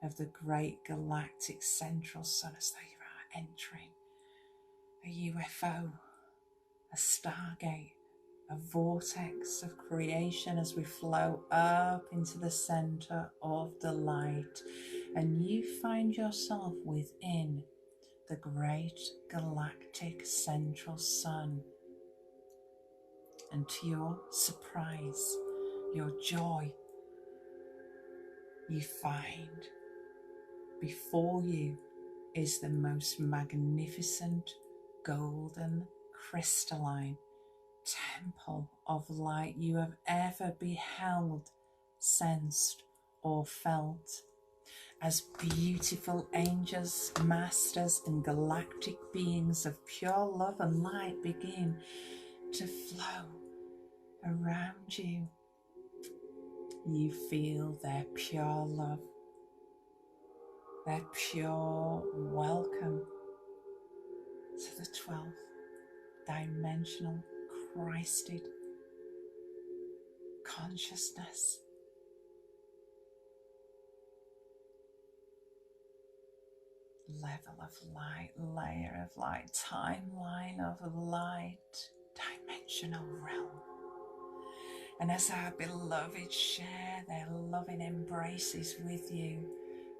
of the great galactic central sun, as though you are entering a UFO, a Stargate, a vortex of creation as we flow up into the center of the light, and you find yourself within the great galactic central sun. And to your surprise, your joy, you find before you is the most magnificent golden crystalline temple of light you have ever beheld, sensed, or felt. As beautiful angels, masters, and galactic beings of pure love and light begin to flow around you, you feel their pure love, their pure welcome to the 12th dimensional Christed consciousness. Level of light, layer of light, timeline of light, dimensional realm. And as our beloved share their loving embraces with you,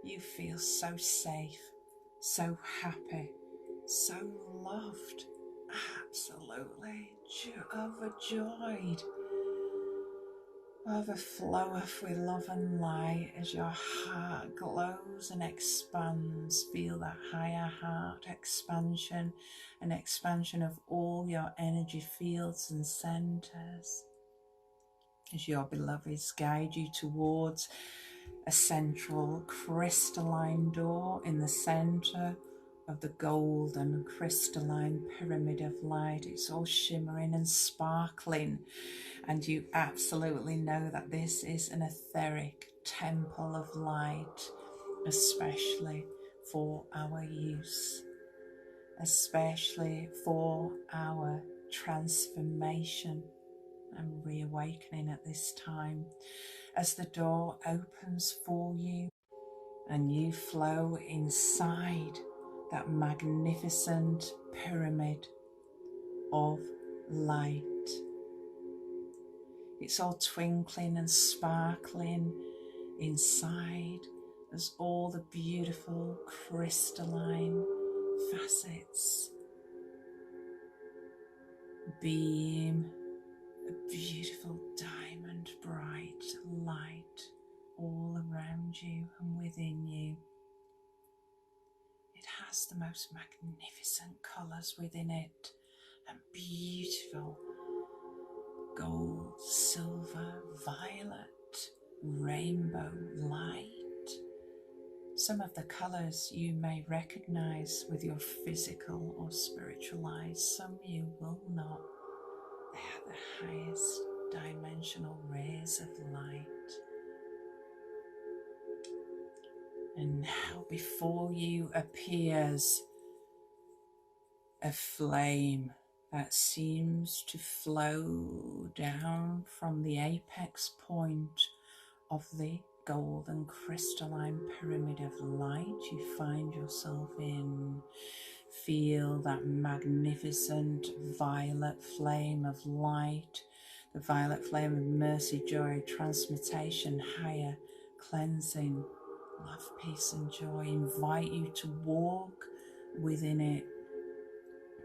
you feel so safe, so happy, so loved, absolutely overjoyed, overfloweth with love and light as your heart glows and expands. Feel that higher heart expansion, an expansion of all your energy fields and centers, as your beloveds guide you towards a central crystalline door in the center of the golden crystalline pyramid of light. It's all shimmering and sparkling, and you absolutely know that this is an etheric temple of light, especially for our use, especially for our transformation and reawakening at this time. As the door opens for you and you flow inside that magnificent pyramid of light. It's all twinkling and sparkling inside as all the beautiful crystalline facets beam a beautiful diamond bright light all around you and within you. It has the most magnificent colours within it, and beautiful gold, silver, violet, rainbow light. Some of the colours you may recognise with your physical or spiritual eyes, some you will not. They are the highest dimensional rays of light. And now before you appears a flame that seems to flow down from the apex point of the golden crystalline pyramid of light you find yourself in. Feel that magnificent violet flame of light, the violet flame of mercy, joy, transmutation, higher, cleansing, love, peace and joy. Invite you to walk within it.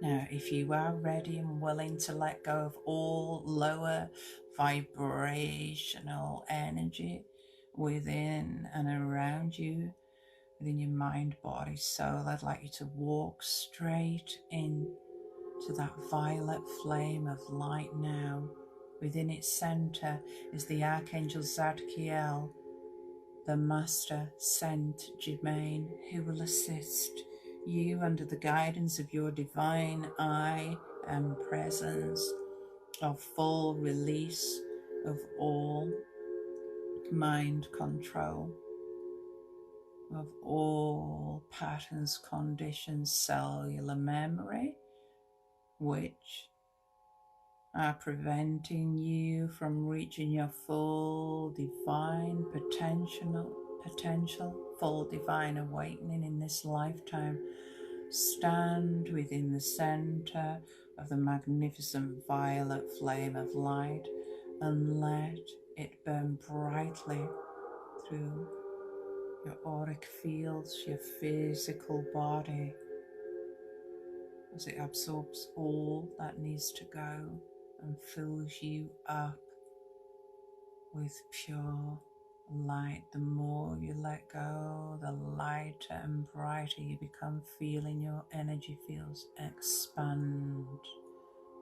Now, if you are ready and willing to let go of all lower vibrational energy within and around you, within your mind, body, soul, I'd like you to walk straight into that violet flame of light now. Within its center is the Archangel Zadkiel, the Master Saint Germain, who will assist you under the guidance of your divine I am presence of full release of all mind control, of all patterns, conditions, cellular memory, which are preventing you from reaching your full divine potential, full divine awakening in this lifetime. Stand within the center of the magnificent violet flame of light and let it burn brightly through your auric fields, your physical body, as it absorbs all that needs to go and fills you up with pure light. The more you let go, the lighter and brighter you become, feeling your energy fields expand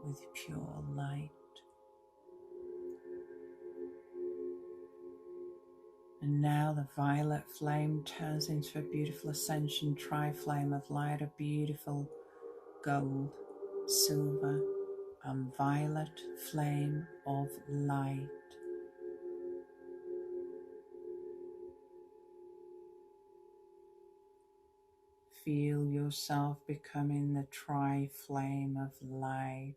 with pure light. And now the violet flame turns into a beautiful ascension tri-flame of light, a beautiful gold, silver, and violet flame of light. Feel yourself becoming the tri-flame of light.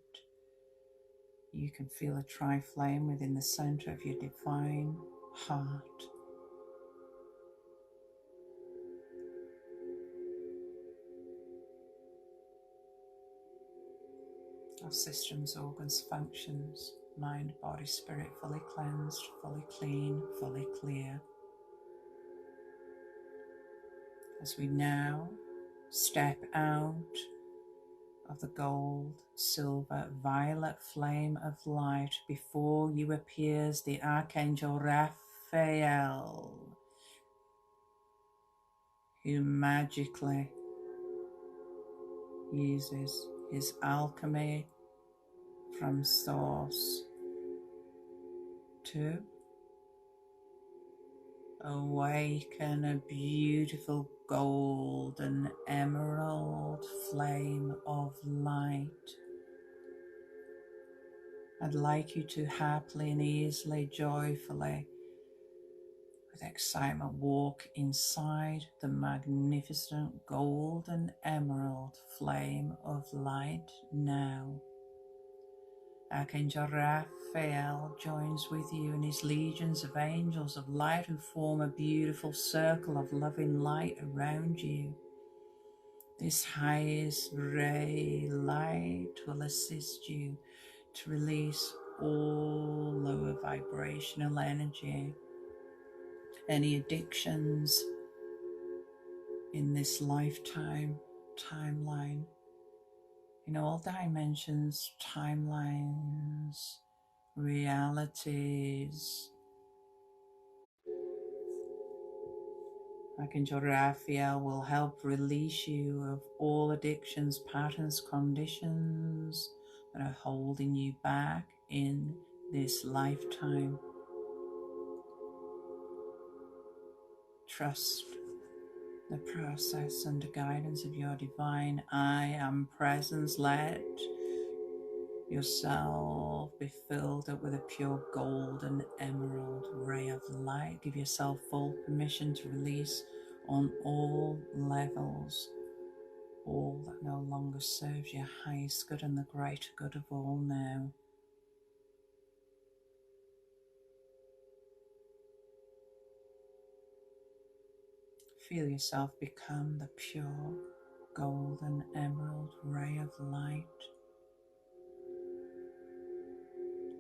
You can feel a tri-flame within the center of your divine heart. Our systems, organs, functions, mind, body, spirit, fully cleansed, fully clean, fully clear. As we now step out of the gold, silver, violet flame of light, before you appears the Archangel Raphael, who magically uses his alchemy from source to awaken a beautiful golden emerald flame of light. I'd like you to happily and easily, joyfully, with excitement, walk inside the magnificent golden emerald flame of light now. Archangel Raphael joins with you and his legions of angels of light who form a beautiful circle of loving light around you. This highest ray light will assist you to release all lower vibrational energy, any addictions in this lifetime timeline, in all dimensions, timelines, realities. Archangel Raphael will help release you of all addictions, patterns, conditions that are holding you back in this lifetime. Trust the process and the guidance of your divine I am presence. Let yourself be filled up with a pure golden emerald ray of light. Give yourself full permission to release on all levels all that no longer serves your highest good and the greater good of all now. Feel yourself become the pure golden emerald ray of light,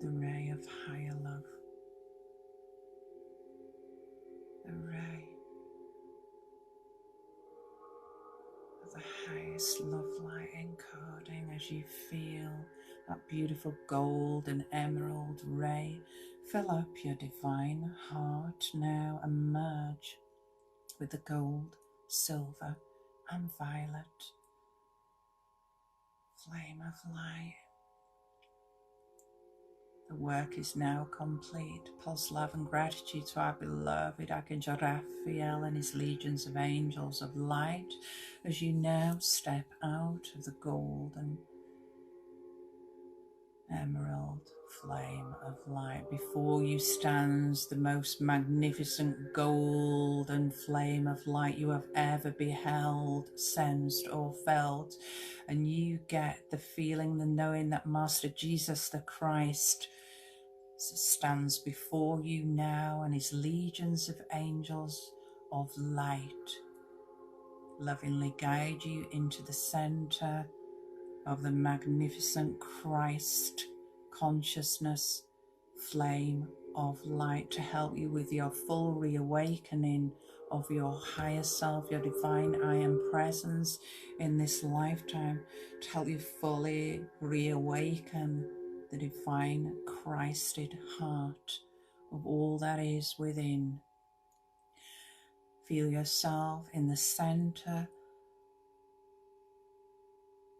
the ray of higher love, the ray of the highest love light encoding as you feel that beautiful gold and emerald ray fill up your divine heart now and merge with the gold, silver and violet flame of light. The work is now complete. Pulse love and gratitude to our beloved Archangel Raphael and his legions of angels of light as you now step out of the golden emerald flame of light. Before you stands the most magnificent golden flame of light you have ever beheld, sensed or felt, and you get the feeling, the knowing that Master Jesus the Christ stands before you now and his legions of angels of light lovingly guide you into the center of the magnificent Christ consciousness flame of light to help you with your full reawakening of your higher self, your divine I am presence in this lifetime, to help you fully reawaken the divine Christed heart of all that is within. Feel yourself in the center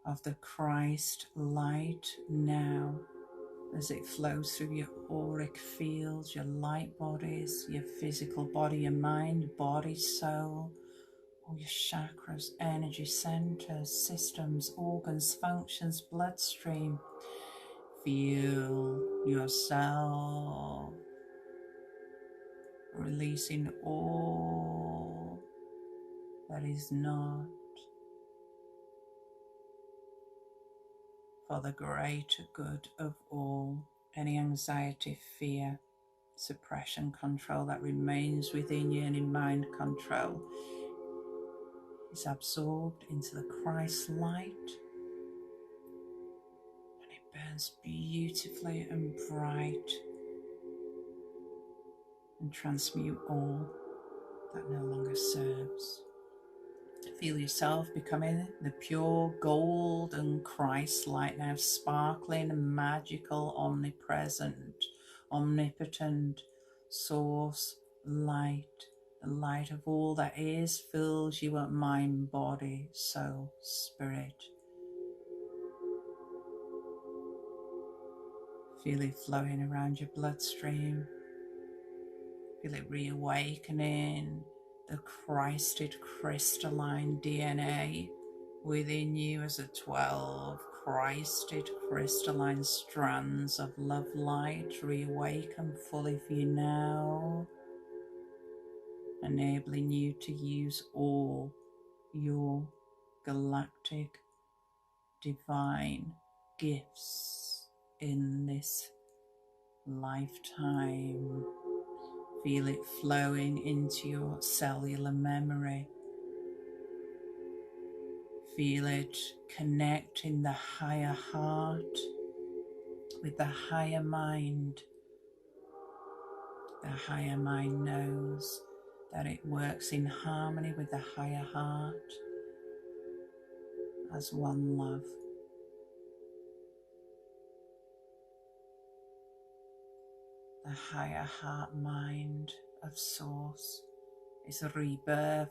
of the Christ light now as it flows through your auric fields, your light bodies, your physical body, your mind, body, soul, all your chakras, energy centers, systems, organs, functions, bloodstream. Feel yourself releasing all that is not for the greater good of all. Any anxiety, fear, suppression, control that remains within you and in mind control is absorbed into the Christ light, and it burns beautifully and bright and transmute all that no longer serves. Feel yourself becoming the pure golden Christ light now, sparkling and magical, omnipresent, omnipotent source light. The light of all that is fills you up, mind, body, soul, spirit. Feel it flowing around your bloodstream. Feel it reawakening the Christed crystalline DNA within you as the 12 Christed crystalline strands of love light reawaken fully for you now, enabling you to use all your galactic divine gifts in this lifetime. Feel it flowing into your cellular memory. Feel it connecting the higher heart with the higher mind. The higher mind knows that it works in harmony with the higher heart as one love. The higher heart mind of Source is rebirthed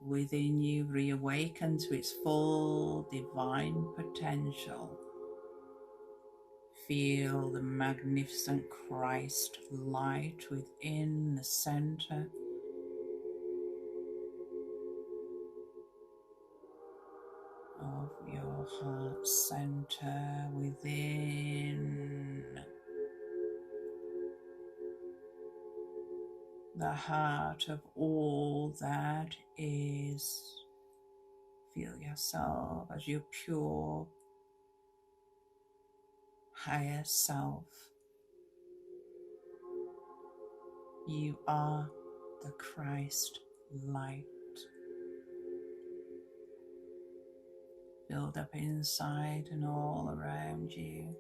within you, reawakened to its full divine potential. Feel the magnificent Christ light within the center of your heart center, within the heart of all that is. Feel yourself as your pure higher self. You are the Christ light. Build up inside and all around you.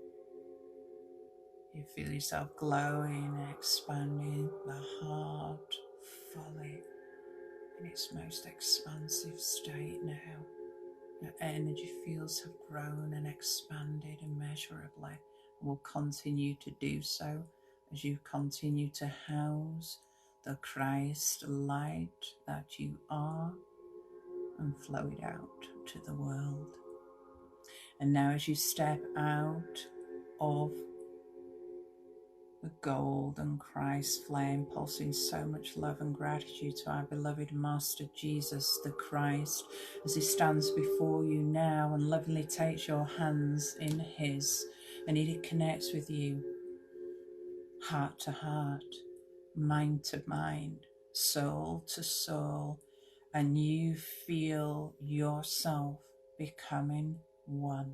You feel yourself glowing and expanding, the heart fully in its most expansive state now, Your energy fields have grown and expanded immeasurably and will continue to do so as you continue to house the Christ light that you are and flow it out to the world. And now as you step out of the golden Christ flame, pulsing so much love and gratitude to our beloved Master Jesus the Christ, as he stands before you now and lovingly takes your hands in his, and he connects with you heart to heart, mind to mind, soul to soul, and you feel yourself becoming one.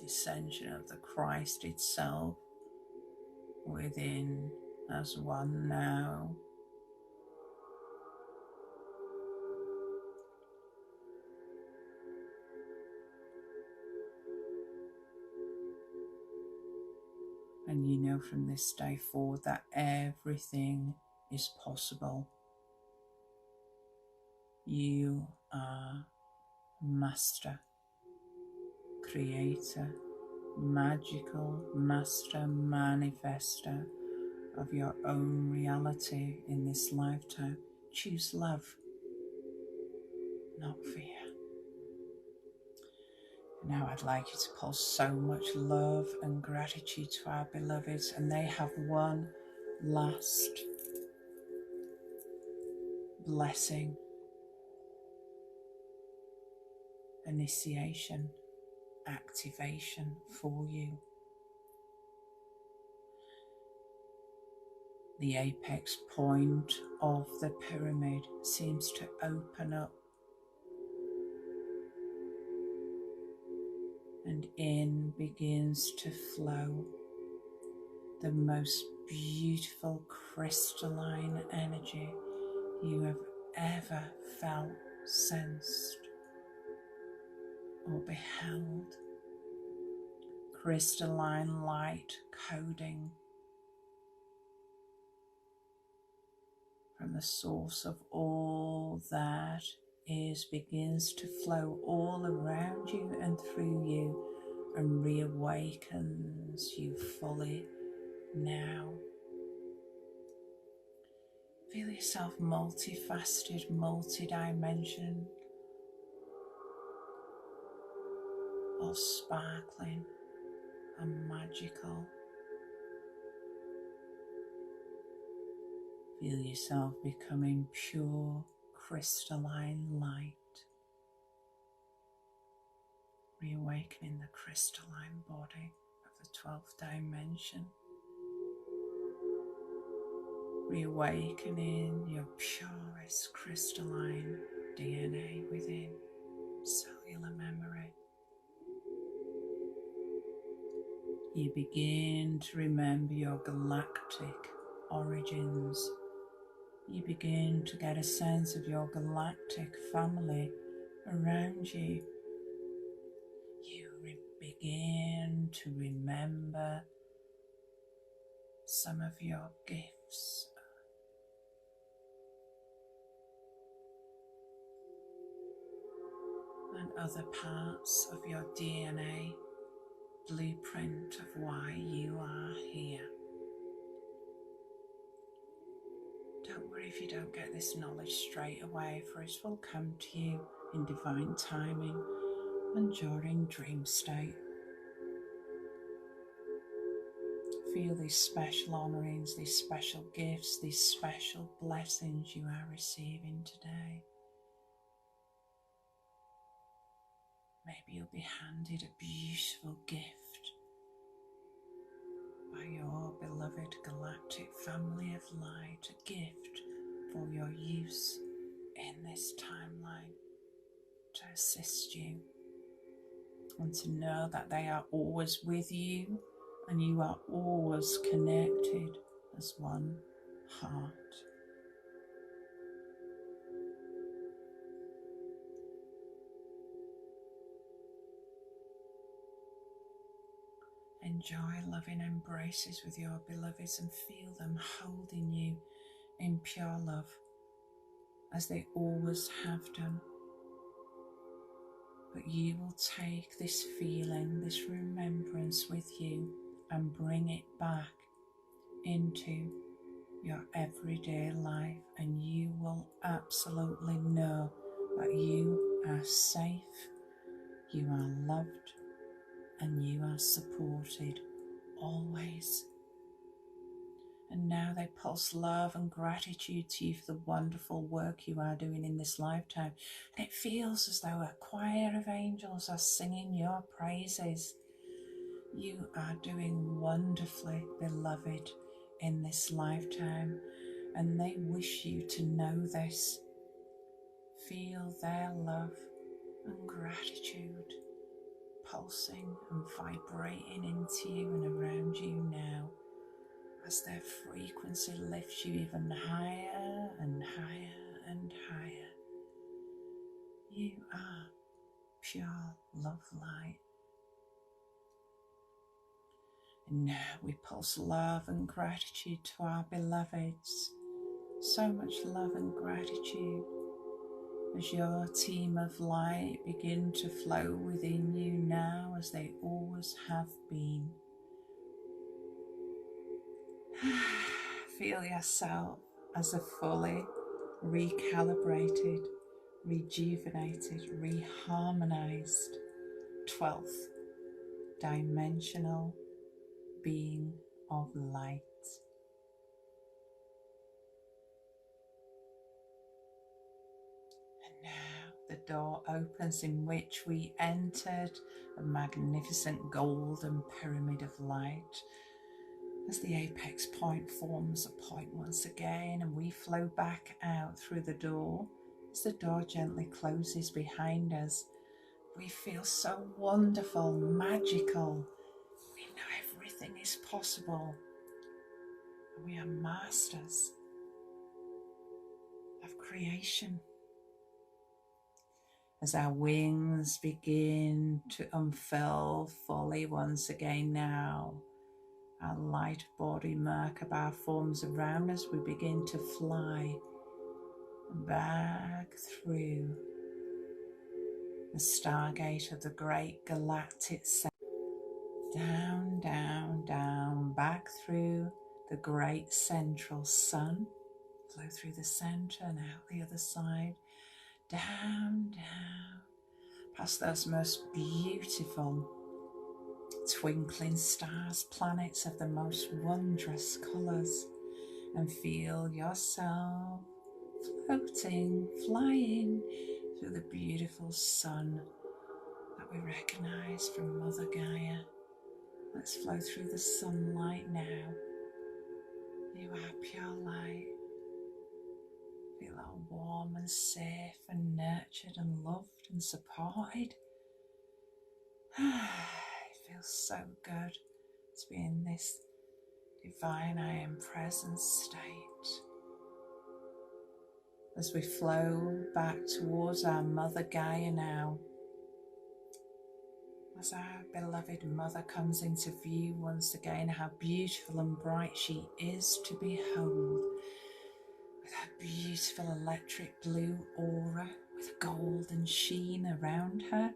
Ascension of the Christ itself within as one now. And you know from this day forward that everything is possible. You are master, creator, magical master manifester of your own reality in this lifetime. Choose love, not fear. Now I'd like you to pulse so much love and gratitude to our beloveds, and they have one last blessing, initiation, activation for you. The apex point of the pyramid seems to open up, and in begins to flow the most beautiful crystalline energy you have ever felt, sensed, or beheld. Crystalline light coding from the source of all that is begins to flow all around you and through you and reawakens you fully now. Feel yourself multifaceted, multi-dimensional, all sparkling and magical. Feel yourself becoming pure crystalline light, reawakening the crystalline body of the 12th dimension, reawakening your purest crystalline DNA within, cellular memory. You begin to remember your galactic origins. You begin to get a sense of your galactic family around you. You begin to remember some of your gifts. And other parts of your DNA blueprint of why you are here. Don't worry if you don't get this knowledge straight away, for it will come to you in divine timing and during dream state. Feel these special honourings, these special gifts, these special blessings you are receiving today. Maybe you'll be handed a beautiful gift by your beloved galactic family of light, a gift for your use in this timeline to assist you, and to know that they are always with you and you are always connected as one heart. enjoy loving embraces with your beloveds and feel them holding you in pure love as they always have done. But you will take this feeling, this remembrance with you and bring it back into your everyday life, and you will absolutely know that you are safe, you are loved, and you are supported always. And now they pulse love and gratitude to you for the wonderful work you are doing in this lifetime. And it feels as though a choir of angels are singing your praises. You are doing wonderfully, beloved, in this lifetime, and they wish you to know this. Feel their love and gratitude pulsing and vibrating into you and around you now, as their frequency lifts you even higher and higher and higher. You are pure love light. And now we pulse love and gratitude to our beloveds. So much love and gratitude as your team of light begin to flow within you now, as they always have been. Feel yourself as a fully recalibrated, rejuvenated, reharmonized 12th dimensional being of light. And now the door opens in which we entered a magnificent golden pyramid of light, as the apex point forms a point once again, and we flow back out through the door. As the door gently closes behind us, we feel so wonderful, magical. We know everything is possible. We are masters of creation. As our wings begin to unfurl fully once again now, our light body Merkaba forms around us, we begin to fly back through the stargate of the great galactic center. Down, down, down, back through the great central sun. Flow through the center and out the other side. Down, down, past those most beautiful twinkling stars, planets of the most wondrous colours, and feel yourself floating, flying through the beautiful sun that we recognise from Mother Gaia. Let's flow through the sunlight now. You are pure light. Feel all warm and safe and nurtured and loved and supported. It feels so good to be in this divine I am present state. As we flow back towards our Mother Gaia now, as our beloved Mother comes into view once again, how beautiful and bright she is to behold, with her beautiful electric blue aura with a golden sheen around her.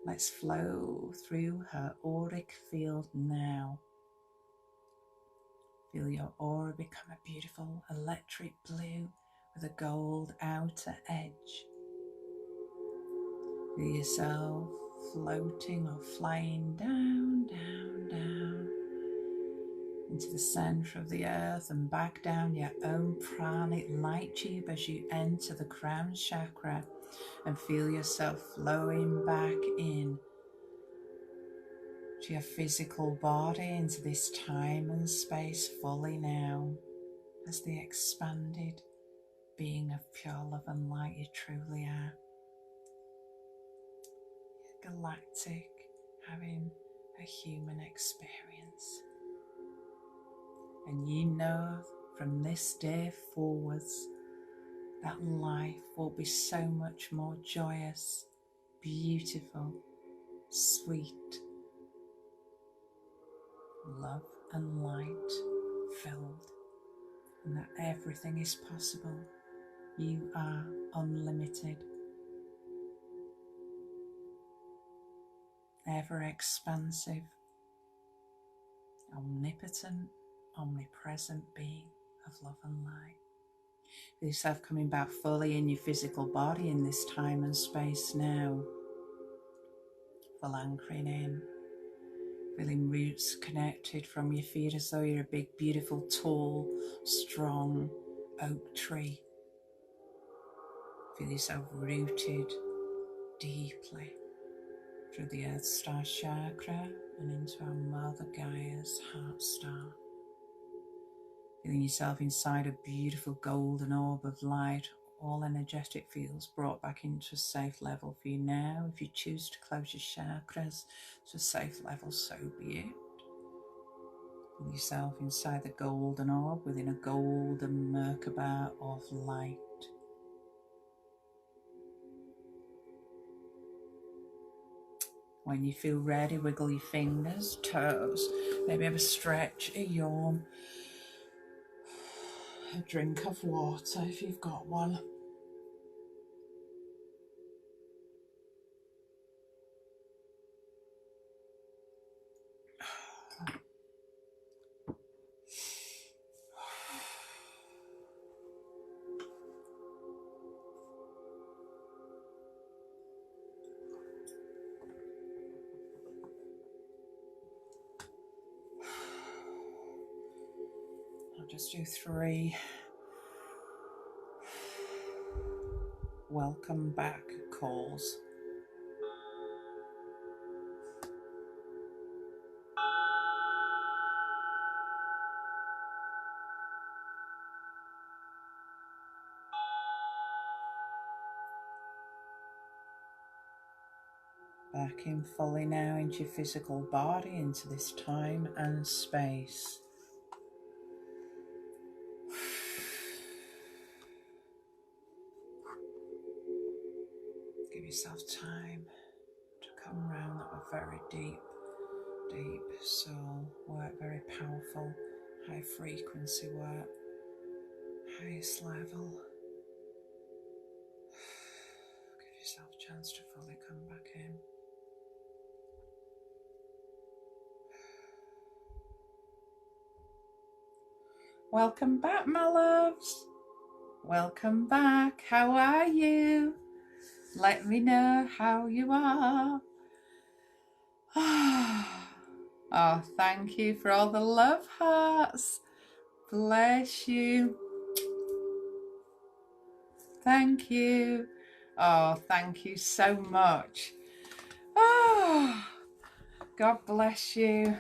Let's flow through her auric field now. Feel your aura become a beautiful electric blue with a gold outer edge. Feel yourself floating or flying down, down, down into the center of the earth and back down your own pranic light tube as you enter the crown chakra, and feel yourself flowing back in to your physical body, into this time and space fully now, as the expanded being of pure love and light you truly are. You're galactic, having a human experience. And you know from this day forwards that life will be so much more joyous, beautiful, sweet, love and light filled, and that everything is possible. You are unlimited, ever expansive, omnipotent, omnipresent being of love and light. Feel yourself coming back fully in your physical body in this time and space now. Full anchoring in. Feeling roots connected from your feet as though you're a big, beautiful, tall, strong oak tree. Feel yourself rooted deeply through the Earth Star chakra and into our Mother Gaia's heart star. Feeling yourself inside a beautiful golden orb of light, all energetic fields brought back into a safe level for you now. If you choose to close your chakras to a safe level, so be it. Feel yourself inside the golden orb within a golden Merkaba of light. When you feel ready, wiggle your fingers, toes, maybe have a stretch, a yawn, a drink of water if you've got one. I'll just do 3 welcome back calls. Back in fully now into your physical body, into this time and space. Give yourself time to come around that very deep soul work, very powerful, high frequency work, highest level. Give yourself a chance to fully come back in. Welcome back, my loves. Welcome back. How are you? Let me know how you are. Oh, thank you for all the love hearts. Bless you. Thank you. Oh, thank you so much. Oh, God bless you.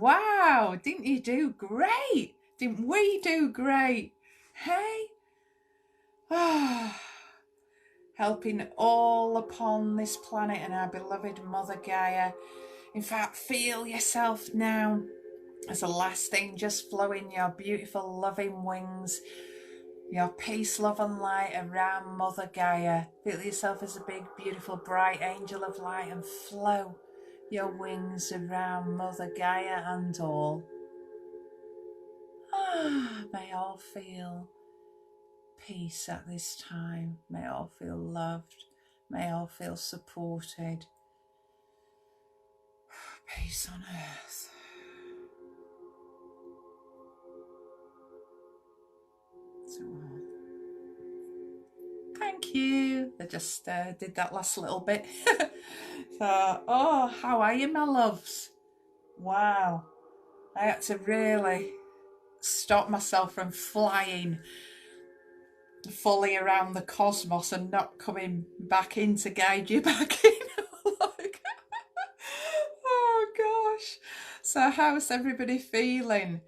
Wow, didn't you do great? Didn't we do great? Hey? Helping all upon this planet and our beloved Mother Gaia. In fact, feel yourself now as the last thing just flowing your beautiful loving wings, your peace, love and light around Mother Gaia. Feel yourself as a big, beautiful, bright angel of light and flow your wings around Mother Gaia and all. May all feel peace at this time. May all feel loved. May all feel supported. Peace on earth. So all. Thank you. I just did that last little bit. So, oh, how are you, my loves? Wow. I had to really stop myself from flying fully around the cosmos and not coming back in to guide you back in. Like, oh gosh. So how's everybody feeling?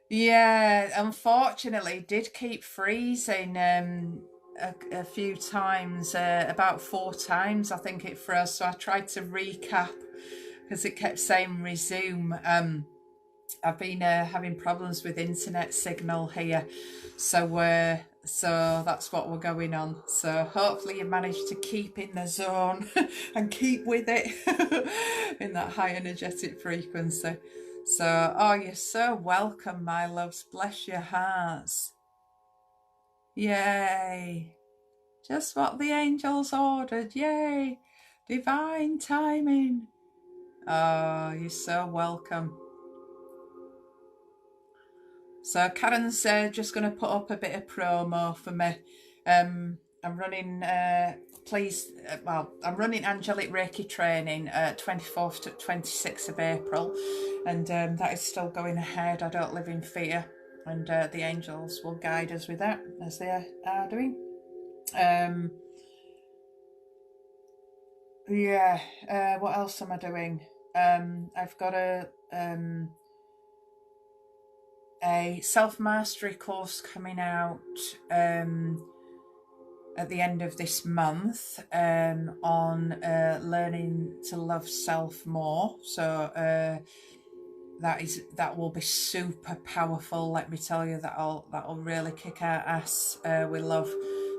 Yeah, unfortunately did keep freezing a few times, about 4 times I think it froze. So I tried to recap because it kept saying resume. I've been having problems with internet signal here, so So that's what we're going on. So hopefully you managed to keep in the zone and keep with it in that high energetic frequency. So, oh, you're so welcome, my loves. Bless your hearts. Yay. Just what the angels ordered. Yay. Divine timing. Oh, you're so welcome. So Karen's just going to put up a bit of promo for me. I'm running, I'm running Angelic Reiki training 24th to 26th of April, and that is still going ahead. I don't live in fear, and the angels will guide us with that, as they are doing. What else am I doing? I've got a self-mastery course coming out at the end of this month on learning to love self more. So that will be super powerful. Let me tell you, that'll really kick our ass. We love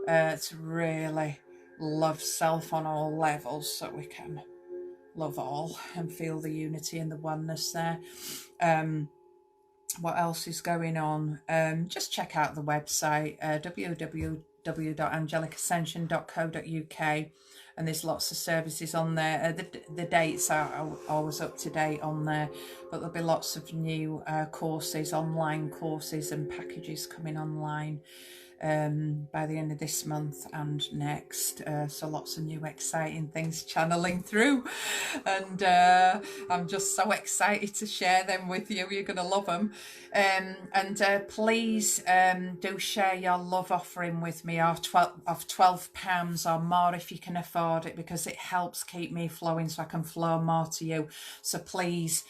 to really love self on all levels, so we can love all and feel the unity and the oneness there. What else is going on? Just check out the website, www.angelicascension.co.uk, and there's lots of services on there. The dates are always up to date on there, but there'll be lots of new courses, online courses and packages coming online by the end of this month and next. So lots of new exciting things channeling through, and I'm just so excited to share them with you. You're going to love them. And please do share your love offering with me of £12 or more if you can afford it, because it helps keep me flowing so I can flow more to you. So please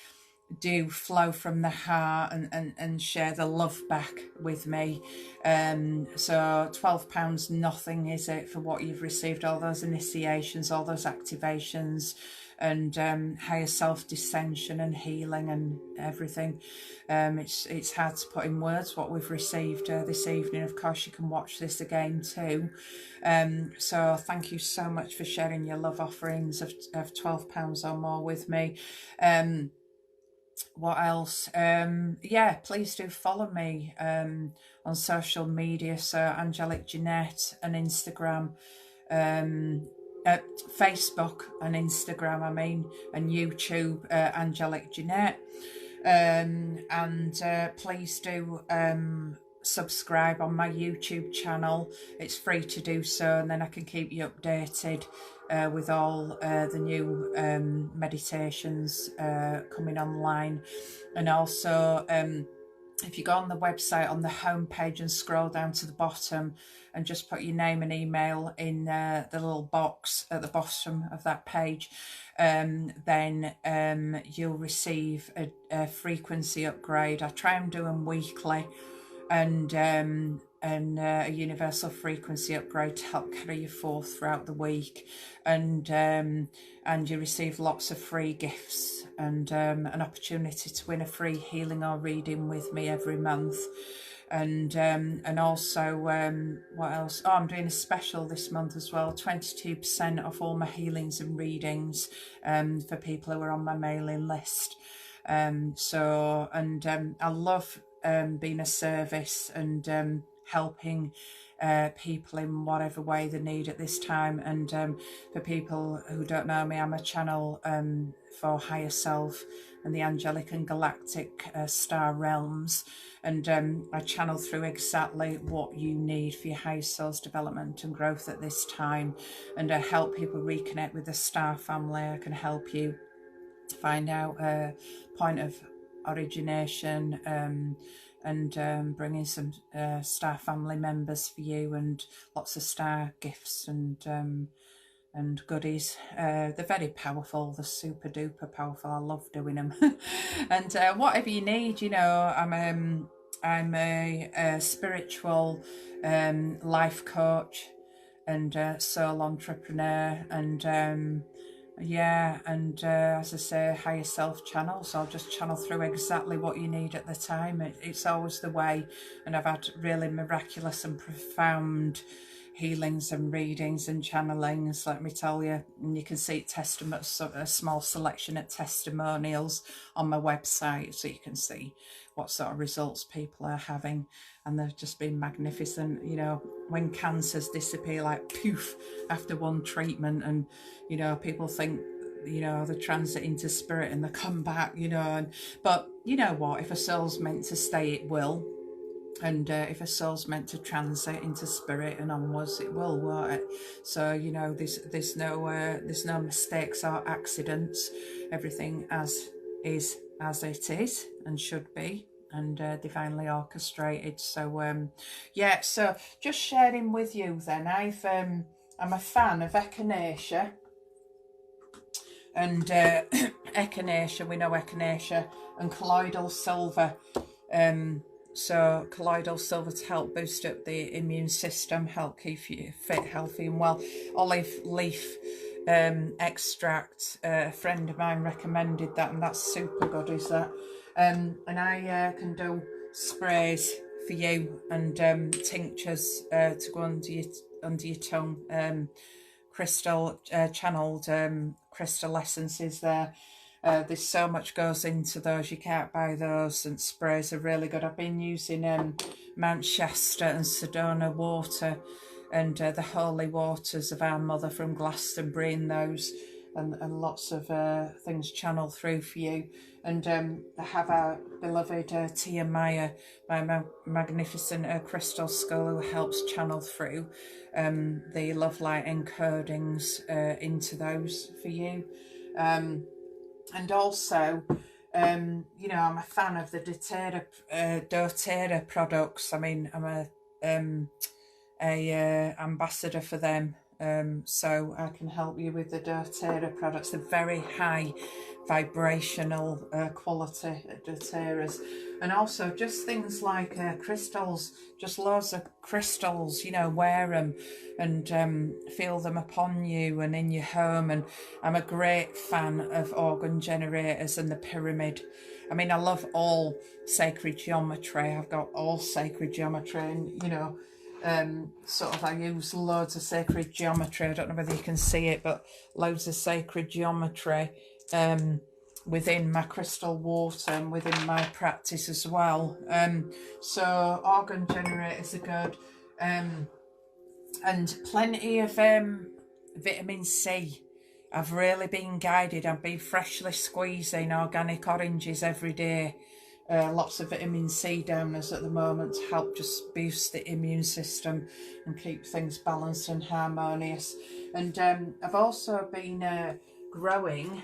do flow from the heart and share the love back with me. So £12, nothing, is it, for what you've received, all those initiations, all those activations, and higher self dissension and healing and everything. It's hard to put in words what we've received this evening. Of course, you can watch this again too. So thank you so much for sharing your love offerings of £12 or more with me. What else? Please do follow me on social media. So Angelic Jeanette on Instagram, Facebook and Instagram, and YouTube, Angelic Jeanette. Please do subscribe on my YouTube channel. It's free to do so, and then I can keep you updated with all the new meditations coming online. And also if you go on the website, on the home page, and scroll down to the bottom and just put your name and email in the little box at the bottom of that page, then you'll receive a frequency upgrade. I try and do them weekly, and a universal frequency upgrade to help carry you forth throughout the week, and you receive lots of free gifts and an opportunity to win a free healing or reading with me every month. And also what else? Oh, I'm doing a special this month as well, 22% off all my healings and readings for people who are on my mailing list. I love being a service and helping people in whatever way they need at this time. And for people who don't know me, I'm a channel for higher self and the angelic and galactic star realms, and I channel through exactly what you need for your higher soul's development and growth at this time, and I help people reconnect with the star family. I can help you find out a point of origination, and bring in some star family members for you, and lots of star gifts and goodies. They're very powerful. They're super duper powerful. I love doing them. And whatever you need, you know, I'm a spiritual life coach and soul entrepreneur, and Yeah, and as I say, higher self channel, so I'll just channel through exactly what you need at the time. It's always the way, and I've had really miraculous and profound healings and readings and channelings, let me tell you. And you can see testimonies, a small selection of testimonials on my website, so you can see what sort of results people are having, and they've just been magnificent. You know, when cancers disappear like poof after one treatment, and you know, people think, you know, they transit into spirit and they come back, you know, but you know what, if a soul's meant to stay, it will. And if a soul's meant to transit into spirit and onwards, it will, won't it? So you know, there's no mistakes or accidents. Everything is as it is and should be, and divinely orchestrated. So yeah, so just sharing with you then, I'm a fan of echinacea, and echinacea, we know echinacea, and colloidal silver. So colloidal silver to help boost up the immune system, help keep you fit, healthy and well. Olive leaf extract, a friend of mine recommended that, and that's super good, is that. And I can do sprays for you, and tinctures to go under your tongue, crystal channeled crystal essences there. There's so much goes into those, you can't buy those, and sprays are really good. I've been using Mount Shasta and Sedona water, and the holy waters of our mother from Glastonbury in those, and lots of things channel through for you. And I have our beloved Tia Maya, my magnificent crystal skull, who helps channel through the love light encodings into those for you. And also, you know, I'm a fan of the doTERRA products. I mean, I'm a ambassador for them, so I can help you with the doTERRA products. They're very high vibrational quality doTERRAs, and also just things like crystals, just loads of crystals, you know, wear them and feel them upon you and in your home. And I'm a great fan of organ generators and the pyramid. I mean, I love all sacred geometry. I've got all sacred geometry, and you know, sort of I use loads of sacred geometry. I don't know whether you can see it, but loads of sacred geometry within my crystal water and within my practice as well. So organ generators are good, and plenty of vitamin C. I've really been guided. I've been freshly squeezing organic oranges every day. Lots of vitamin C downers at the moment to help just boost the immune system and keep things balanced and harmonious. And I've also been growing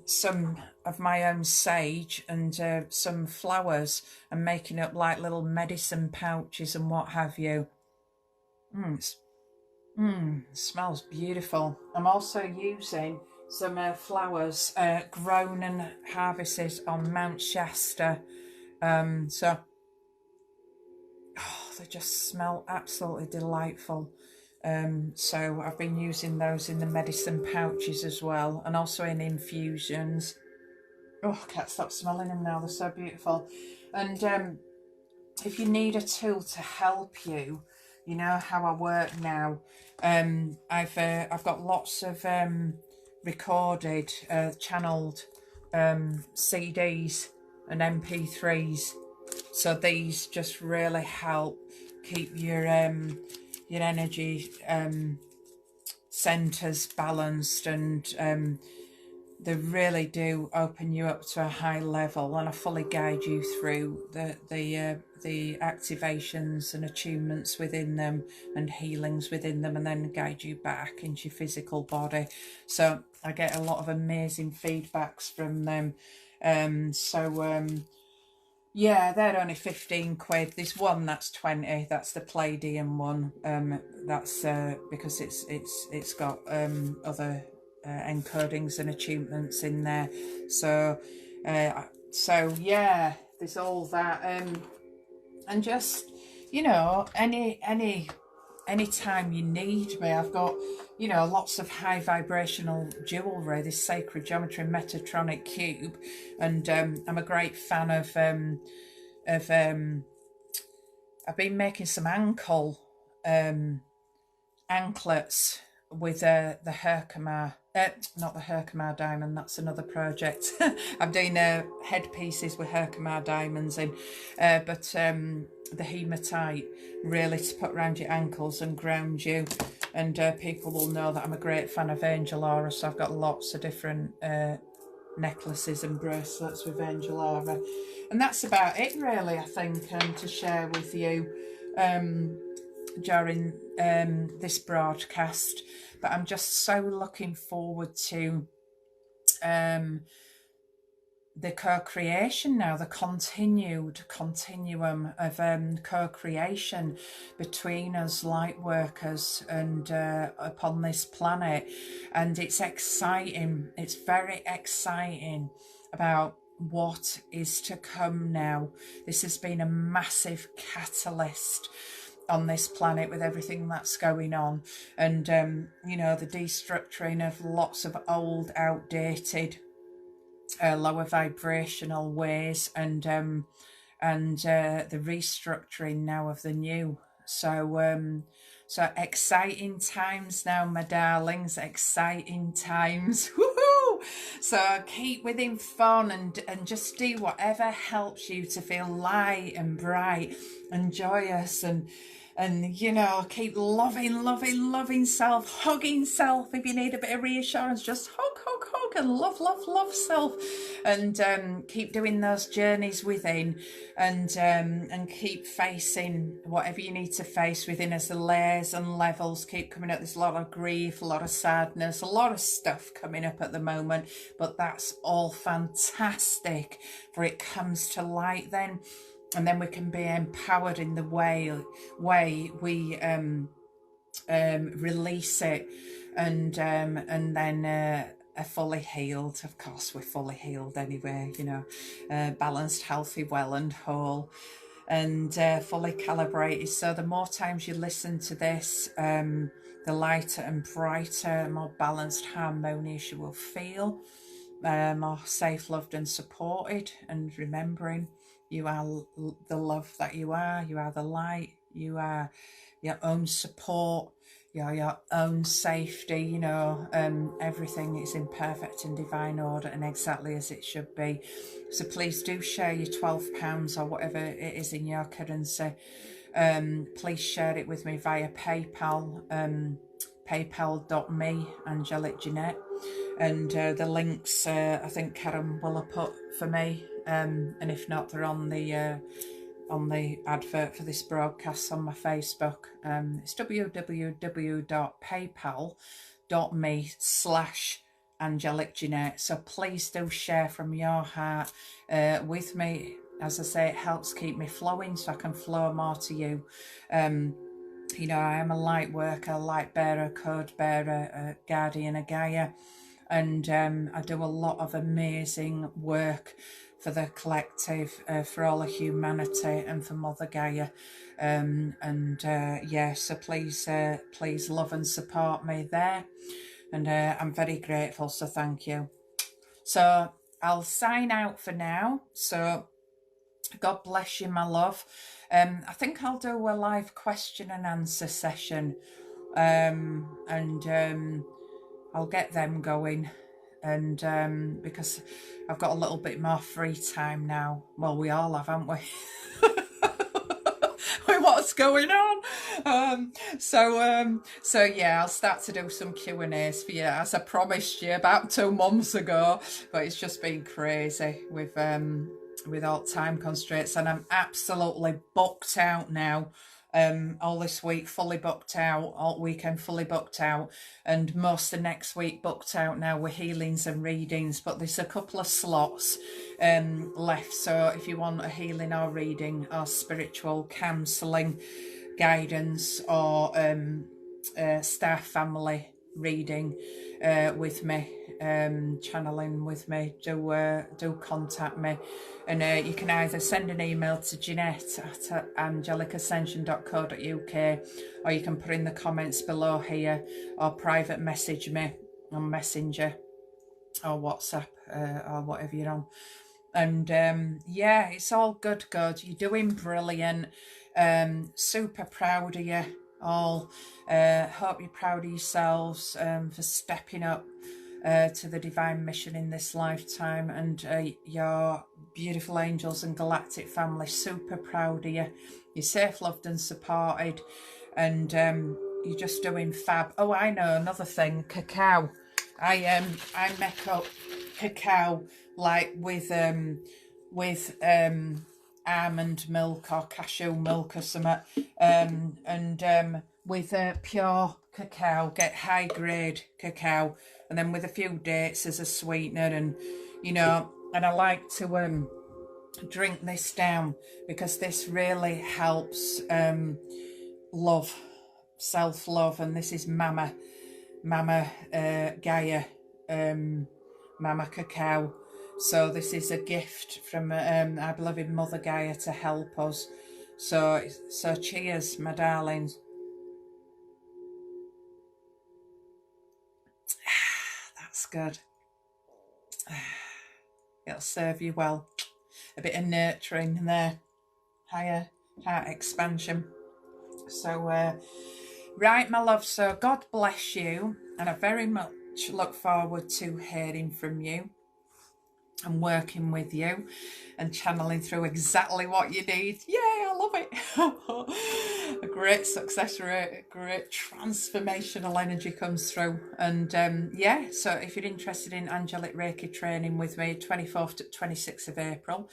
some of my own sage and some flowers, and making up like little medicine pouches and what have you. Smells beautiful. I'm also using some flowers grown and harvested on Mount Shasta. So they just smell absolutely delightful. So I've been using those in the medicine pouches as well, and also in infusions. Oh, I can't stop smelling them now. They're so beautiful. And if you need a tool to help you, you know how I work now. I've got lots of recorded, channeled CDs and MP3s. So these just really help keep your energy centers balanced, and they really do open you up to a high level, and I fully guide you through the activations and attunements within them and healings within them, and then guide you back into your physical body. So I get a lot of amazing feedbacks from them. Yeah, they're only 15 quid. There's one that's 20. That's the Palladium one. That's because it's got other encodings and attunements in there. So yeah, there's all that. And just, you know, any anytime you need me. I've got, you know, lots of high vibrational jewellery, this sacred geometry Metatronic cube, and I'm a great fan of I've been making some anklets with the Herkimer, not the Herkimer diamond, that's another project. I'm doing headpieces with Herkimer diamonds in, but the hematite, really to put around your ankles and ground you. And people will know that I'm a great fan of angel aura, so I've got lots of different necklaces and bracelets with angel aura. And that's about it really, I think, to share with you during this broadcast. But I'm just so looking forward to the co-creation now, the continuum of co-creation between us light workers and upon this planet. And it's exciting, it's very exciting about what is to come now. This has been a massive catalyst on this planet with everything that's going on, and you know, the destructuring of lots of old, outdated, lower vibrational ways, and the restructuring now of the new. So so exciting times now, my darlings, exciting times. Woohoo! So keep within fun and just do whatever helps you to feel light and bright and joyous, and you know, keep loving self, hugging self. If you need a bit of reassurance, just hug and love self, and keep doing those journeys within, and keep facing whatever you need to face within as the layers and levels keep coming up. There's a lot of grief, a lot of sadness, a lot of stuff coming up at the moment, but that's all fantastic, for it comes to light then. And then we can be empowered in the way we release it, and then are fully healed. Of course, we're fully healed anyway, you know, balanced, healthy, well and whole, and fully calibrated. So the more times you listen to this, the lighter and brighter, more balanced, harmonious you will feel, more safe, loved and supported, and remembering you are the love that you are the light, you are your own support, you are your own safety, you know, everything is in perfect and divine order and exactly as it should be. So please do share your £12 or whatever it is in your currency. Please share it with me via PayPal, paypal.me, Angelic Jeanette, and the links I think Karen will have put for me, and if not, they're on the advert for this broadcast on my Facebook. It's www.paypal.me/Angelic Jeanette. So please do share from your heart with me. As I say, it helps keep me flowing so I can flow more to you. You know, I am a light worker, light bearer, code bearer, guardian of Gaia, and I do a lot of amazing work for the collective, for all of humanity, and for Mother Gaia. Yeah, so please love and support me there, and I'm very grateful, so thank you. So I'll sign out for now. So God bless you, my love. I think I'll do a live question and answer session, and I'll get them going, and because I've got a little bit more free time now. Well, we all have, haven't we? With what's going on. So yeah, I'll start to do some Q&As for you, as I promised you about 2 months ago, but it's just been crazy with all time constraints, and I'm absolutely booked out now. All this week fully booked out, all weekend fully booked out, and most of next week booked out now with healings and readings, but there's a couple of slots left. So if you want a healing or reading or spiritual counselling, guidance, or star family reading with me, channeling with me, do contact me. And you can either send an email to Jeanette@angelicascension.co.uk, or you can put in the comments below here, or private message me on Messenger or WhatsApp, or whatever you're on. And yeah, it's all good. You're doing brilliant. Super proud of you all. Hope you're proud of yourselves for stepping up to the divine mission in this lifetime, and your beautiful angels and galactic family, super proud of you. You're safe, loved and supported, and you're just doing fab. Oh, I know another thing, cacao. I make up cacao like with almond milk or cashew milk or something, and with pure cacao, get high grade cacao, and then with a few dates as a sweetener, and you know, and I like to drink this down because this really helps love, self-love. And this is Mama Gaia, Mama Cacao. So this is a gift from our beloved Mother Gaia to help us. So cheers, my darlings. That's good. It'll serve you well. A bit of nurturing there. Higher heart expansion. So, right, my love. So God bless you. And I very much look forward to hearing from you and working with you and channeling through exactly what you need. Yay, I love it. A great success rate, a great transformational energy comes through. And yeah, so if you're interested in angelic Reiki training with me, 24th to 26th of April,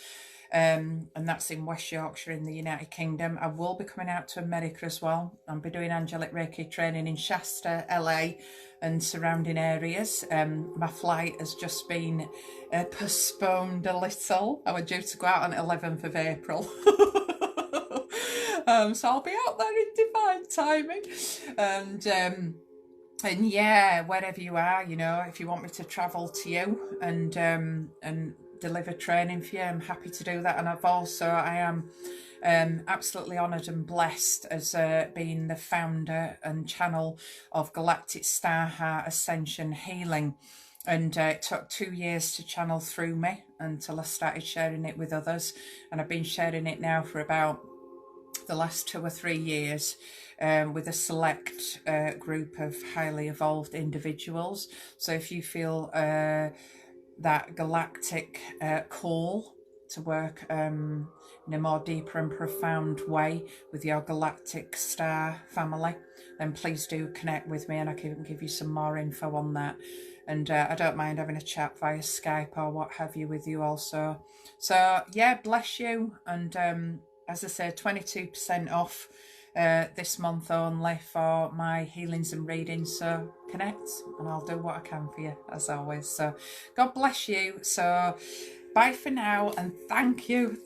and that's in West Yorkshire in the United Kingdom. I will be coming out to America as well. I'll be doing angelic Reiki training in Shasta, LA and surrounding areas. My flight has just been postponed a little. I was due to go out on 11th of April. So I'll be out there in divine timing. And yeah, wherever you are, you know, if you want me to travel to you and deliver training for you, I'm happy to do that. And I am absolutely honoured and blessed as being the founder and channel of Galactic Star Heart Ascension Healing. And it took 2 years to channel through me until I started sharing it with others. And I've been sharing it now for about the last 2 or 3 years with a select group of highly evolved individuals. So if you feel that galactic call to work in a more deeper and profound way with your galactic star family, then please do connect with me and I can give you some more info on that. And I don't mind having a chat via Skype or what have you with you also. So yeah, bless you. And as I said, 22% off this month only for my healings and readings. So connect and I'll do what I can for you as always. So God bless you. So bye for now, and thank you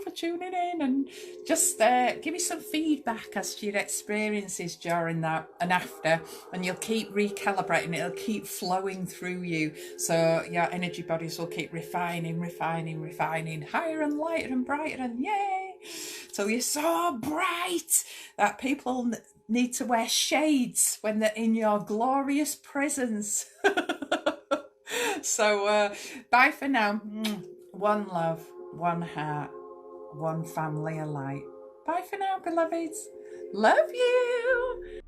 for tuning in, and just give me some feedback as to your experiences during that and after, and you'll keep recalibrating, it'll keep flowing through you, so your energy bodies will keep refining higher and lighter and brighter, and yay, till you're so bright that people need to wear shades when they're in your glorious presence. So bye for now. One love, one heart, one family alike. Bye for now, beloveds. Love you.